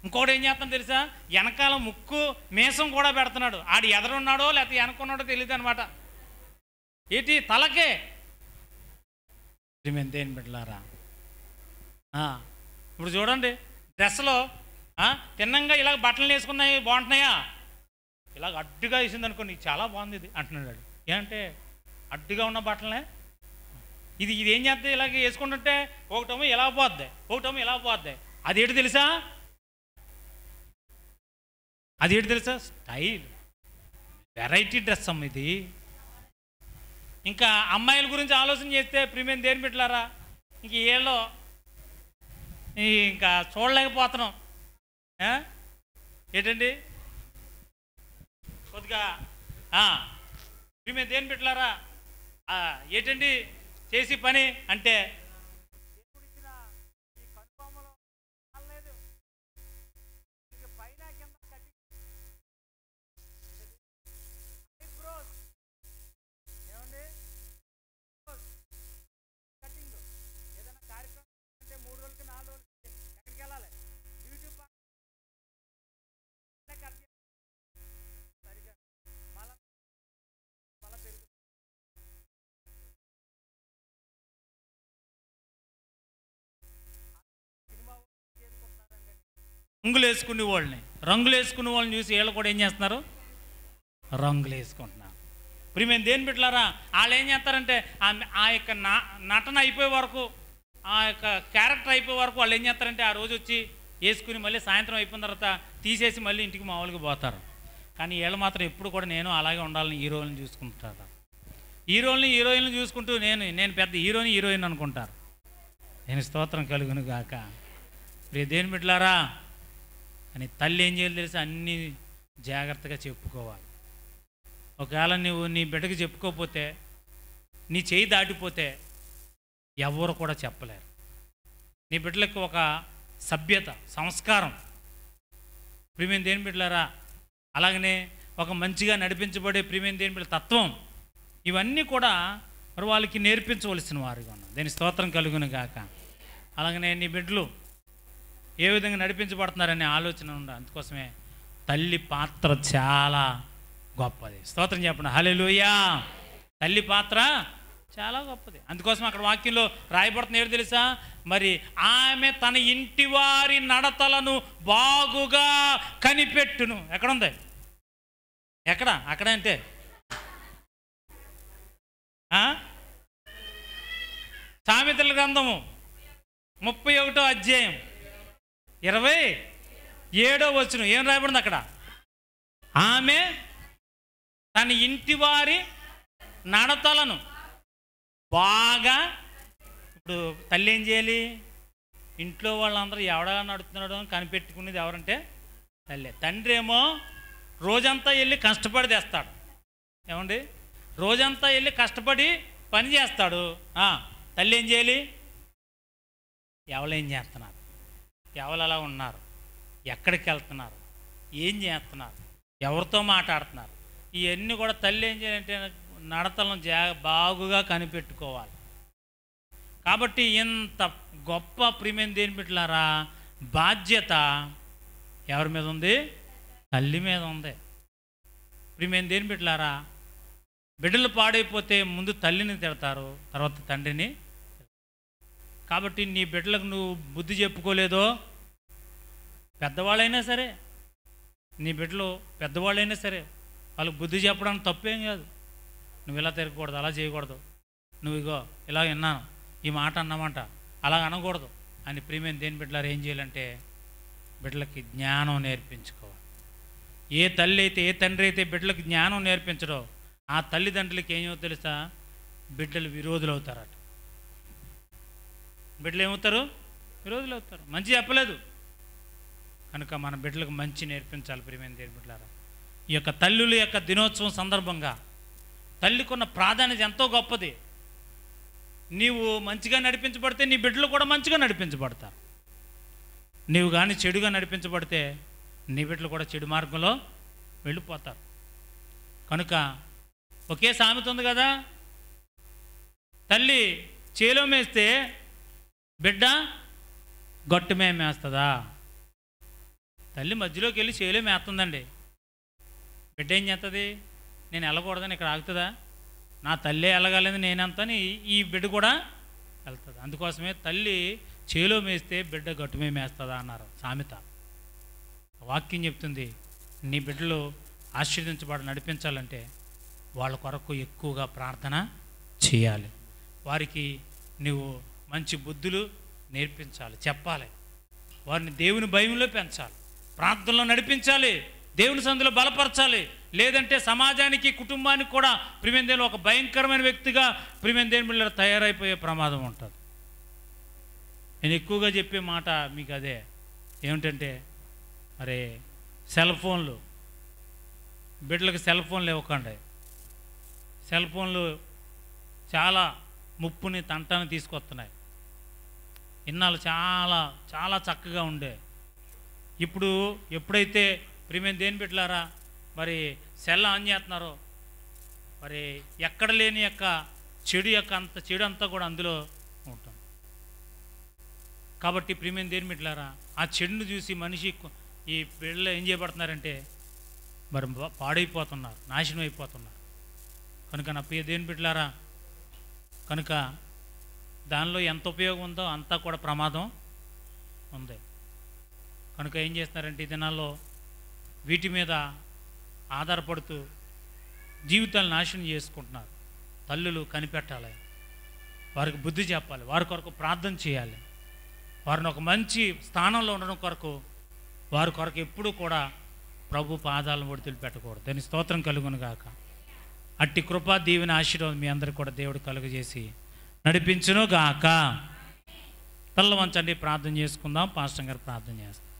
ఇంకొకటి ఏం చేస్తాను తెలుసా? వెనకాల ముక్కు మీసం కూడా పెడుతున్నాడు. ఆడు ఎదరున్నాడో లేకపోతే వెనకున్నాడో తెలియదు అనమాట. ఏంటి తలకే దేని బిడ్డలారా. ఇప్పుడు చూడండి, డ్రెస్లో తిన్నంగా ఇలా బట్టలు వేసుకున్నాయి బాగుంటున్నాయా? ఇలాగ అడ్డుగా వేసింది అనుకో, నీకు చాలా బాగుంది ఇది అంటున్నాడు. ఏంటంటే అడ్డుగా ఉన్న బట్టలనే ఇది ఏం చేస్తే ఇలాగ వేసుకుంటుంటే ఒకటేమో ఇలా పోద్ది, ఒకటేమో ఇలా పోద్ది. అదేంటి తెలుసా? స్టైల్, వెరైటీ డ్రెస్ అమ్మ ఇది. ఇంకా అమ్మాయిల గురించి ఆలోచన చేస్తే ప్రియమైన దేని బిడ్డలారా, ఇంక ఏళ్ళో ఇంకా చూడలేకపోతున్నాం. ఏంటండి కొద్దిగా మేము దేని పెట్టారా ఏంటండి చేసి పని అంటే రంగులు వేసుకునే వాళ్ళని చూసి వీళ్ళు కూడా ఏం చేస్తున్నారు, రంగులు వేసుకుంటున్నారు. ఇప్పుడు మేము దేని పెట్టారా, వాళ్ళు ఏం చేస్తారంటే ఆ యొక్క నటన అయిపోయే వరకు, ఆ యొక్క క్యారెక్టర్ అయిపోయే వరకు వాళ్ళు ఏం చేస్తారంటే ఆ రోజు వచ్చి వేసుకుని మళ్ళీ సాయంత్రం అయిపోయిన తర్వాత తీసేసి మళ్ళీ ఇంటికి మామూలుగా పోతారు. కానీ వీళ్ళు మాత్రం ఎప్పుడు కూడా నేను అలాగే ఉండాలని హీరోలను చూసుకుంటారు. హీరోయిన్లు చూసుకుంటూ నేను పెద్ద హీరోయిన్ అనుకుంటారు. నేను స్తోత్రం కలుగును గాక. దేని బిడ్డలారా, అని తల్లి ఏం చేయాలి తెలిసి అన్నీ జాగ్రత్తగా చెప్పుకోవాలి. ఒకవేళ నువ్వు నీ బిడ్డకి చెప్పుకోకపోతే, నీ చేయి దాటిపోతే ఎవరు కూడా చెప్పలేరు. నీ బిడ్డలకు ఒక సభ్యత, సంస్కారం, ప్రియమైన దేని బిడ్డలారా, అలాగనే ఒక మంచిగా నడిపించబడే ప్రియమైన దేని బిడ్డ తత్వం, ఇవన్నీ కూడా మరి వాళ్ళకి నేర్పించవలసిన వారిగా ఉన్నాం. దీని స్తోత్రం కలుగును గాక. అలాగనే నీ బిడ్డలు ఏ విధంగా నడిపించబడుతున్నారనే ఆలోచన ఉండాలి. అందుకోసమే తల్లి పాత్ర చాలా గొప్పది. స్తోత్రం చెప్పండి, హల్లెలూయా. తల్లి పాత్ర చాలా గొప్పది. అందుకోసం అక్కడ వాక్యంలో రాయబడుతుంది ఏదో తెలుసా, మరి ఆమె తన ఇంటి వారి నడతలను బాగుగా కనిపెట్టును. ఎక్కడుంది, అక్కడ అంటే సామెతల గ్రంథము 31వ అధ్యాయం 27వ వచనం ఏం రాయబడింది అక్కడ, ఆమె తన ఇంటి వారి నడతలను బాగా. ఇప్పుడు తల్లి ఏం చేయాలి, ఇంట్లో వాళ్ళందరూ ఎవడా నడుతున్నాడో అని కనిపెట్టుకునేది ఎవరంటే తల్లి. తండ్రి ఏమో రోజంతా వెళ్ళి కష్టపడి తెస్తాడు. ఏమండి, రోజంతా వెళ్ళి కష్టపడి పని చేస్తాడు. తల్లి ఏం చేయాలి, ఎవరు ఏం చేస్తున్నారు, ఎవరు అలా ఉన్నారు, ఎక్కడికి వెళ్తున్నారు, ఏం చేస్తున్నారు, ఎవరితో మాట్లాడుతున్నారు, ఇవన్నీ కూడా తల్లి ఏం చేయాలంటే నడతలను బాగుగా కనిపెట్టుకోవాలి. కాబట్టి ఇంత గొప్ప ప్రియమైన దేని బిడ్డలారా, బాధ్యత ఎవరి మీద ఉంది, తల్లి మీద ఉంది. ప్రియమైన దేని బిడ్డలారా, బిడ్డలు పాడైపోతే ముందు తల్లిని తిడతారు, తర్వాత తండ్రిని. కాబట్టి నీ బిడ్డలకు నువ్వు బుద్ధి చెప్పుకోలేదో, పెద్దవాళ్ళైనా సరే, నీ బిడ్డలు పెద్దవాళ్ళైనా సరే, వాళ్ళకి బుద్ధి చెప్పడానికి తప్పేం కాదు. నువ్వు ఇలా తిరగకూడదు, అలా చేయకూడదు, నువ్వు ఇగో ఇలా విన్నాను, ఈ మాట అన్నామంట, అలా అనకూడదు అని ప్రియమైన దేని బిడ్డలారు ఏం చేయాలంటే బిడ్డలకి జ్ఞానం నేర్పించుకోవాలి. ఏ తల్లి అయితే, ఏ తండ్రి అయితే బిడ్డలకు జ్ఞానం నేర్పించడో, ఆ తల్లిదండ్రులకి ఏమో తెలుసా, బిడ్డలు విరోధులు అవుతారట. బిడ్డలు ఏమవుతారు, విరోధులు అవుతారు. మంచి చెప్పలేదు కనుక మన బిడ్డలకు మంచి నేర్పించాలి. ప్రియమైన దేవుని బిడ్డలారా, ఈ యొక్క తల్లుల యొక్క దినోత్సవం సందర్భంగా తల్లికున్న ప్రాధాన్యత ఎంతో గొప్పది. నీవు మంచిగా నడిపించబడితే నీ బిడ్డలు కూడా మంచిగా నడిపించబడతారు. నీవు కానీ చెడుగా నడిపించబడితే నీ బిడ్డలు కూడా చెడు మార్గంలో వెళ్ళిపోతారు. కనుక ఒకే సామెత ఉంది కదా, తల్లి చేలో మేస్తే బిడ్డ గట్టు మేస్తుందా? తల్లి మధ్యలోకి వెళ్ళి చేలో మేస్తుందండి. బిడ్డ ఏం చేస్తుంది, నేను వెళ్ళకూడదని ఇక్కడ ఆగుతుందా? నా తల్లి వెళ్ళగలేదు నేనంతని ఈ బిడ్డ కూడా వెళ్తుంది. అందుకోసమే తల్లి చేలో మేస్తే బిడ్డ గట్టు మేస్తుందా అన్నారు సామెత. వాక్యం చెప్తుంది, నీ బిడ్డలు ఆశీర్వదించబడి నడిపించాలంటే వాళ్ళ కొరకు ఎక్కువగా ప్రార్థన చేయాలి. వారికి నువ్వు మంచి బుద్ధులు నేర్పించాలి, చెప్పాలి. వారిని దేవుని భయంలో పెంచాలి, ప్రార్థనలో నడిపించాలి, దేవుని సందులో బలపరచాలి. లేదంటే సమాజానికి, కుటుంబానికి కూడా ప్రియమైన దేవుని ఒక భయంకరమైన వ్యక్తిగా ప్రియమైన దేవుని బిడ్డలు తయారైపోయే ప్రమాదం ఉంటుంది. నేను ఎక్కువగా చెప్పే మాట మీకు అదే, ఏమిటంటే మరి సెల్ ఫోన్లు, బిడ్డలకు సెల్ ఫోన్లు ఇవ్వకండి. సెల్ ఫోన్లు చాలా ముప్పుని తంటాన్ని తీసుకొస్తున్నాయి. ఇన్నాళ్ళు చాలా చాలా చక్కగా ఉండే, ఇప్పుడు ఎప్పుడైతే ప్రియమైన దేని బిడ్డలారా మరి సెల్ ఆన్ చేస్తున్నారో మరి ఎక్కడ లేని యొక్క చెడు అంత చెడు అంతా కూడా అందులో ఉంటుంది. కాబట్టి ప్రియమైన దేని బిడ్డలారా ఆ చెడును చూసి మనిషి ఈ పిల్లలు ఏం చేయబడుతున్నారంటే మరి పాడైపోతున్నారు, నాశనం అయిపోతున్నారు. కనుక నా ప్రియ దేని బిడ్డలారా, కనుక దానిలో ఎంత ఉపయోగం ఉందో అంతా కూడా ప్రమాదం ఉంది. కనుక ఏం చేస్తున్నారంటే ఈ దినాల్లో వీటి మీద ఆధారపడుతూ జీవితాలు నాశనం చేసుకుంటున్నారు. తల్లులు కనిపెట్టాలి, వారికి బుద్ధి చెప్పాలి, వారి కొరకు ప్రార్థన చేయాలి, వారిని ఒక మంచి స్థానంలో ఉండడం కొరకు వారి కొరకు ఎప్పుడూ కూడా ప్రభు పాదాలను ఒడితులు పెట్టకూడదు. దాని స్తోత్రం కలుగును గాక. అట్టి కృపా దీవెన ఆశీర్వాదం మీ అందరికీ కూడా దేవుడు కలుగజేసి నడిపించును గాక. తల్ల వంచండి, ప్రార్థన చేసుకుందాం. పాస్టర్ గారు ప్రార్థన చేస్తారు.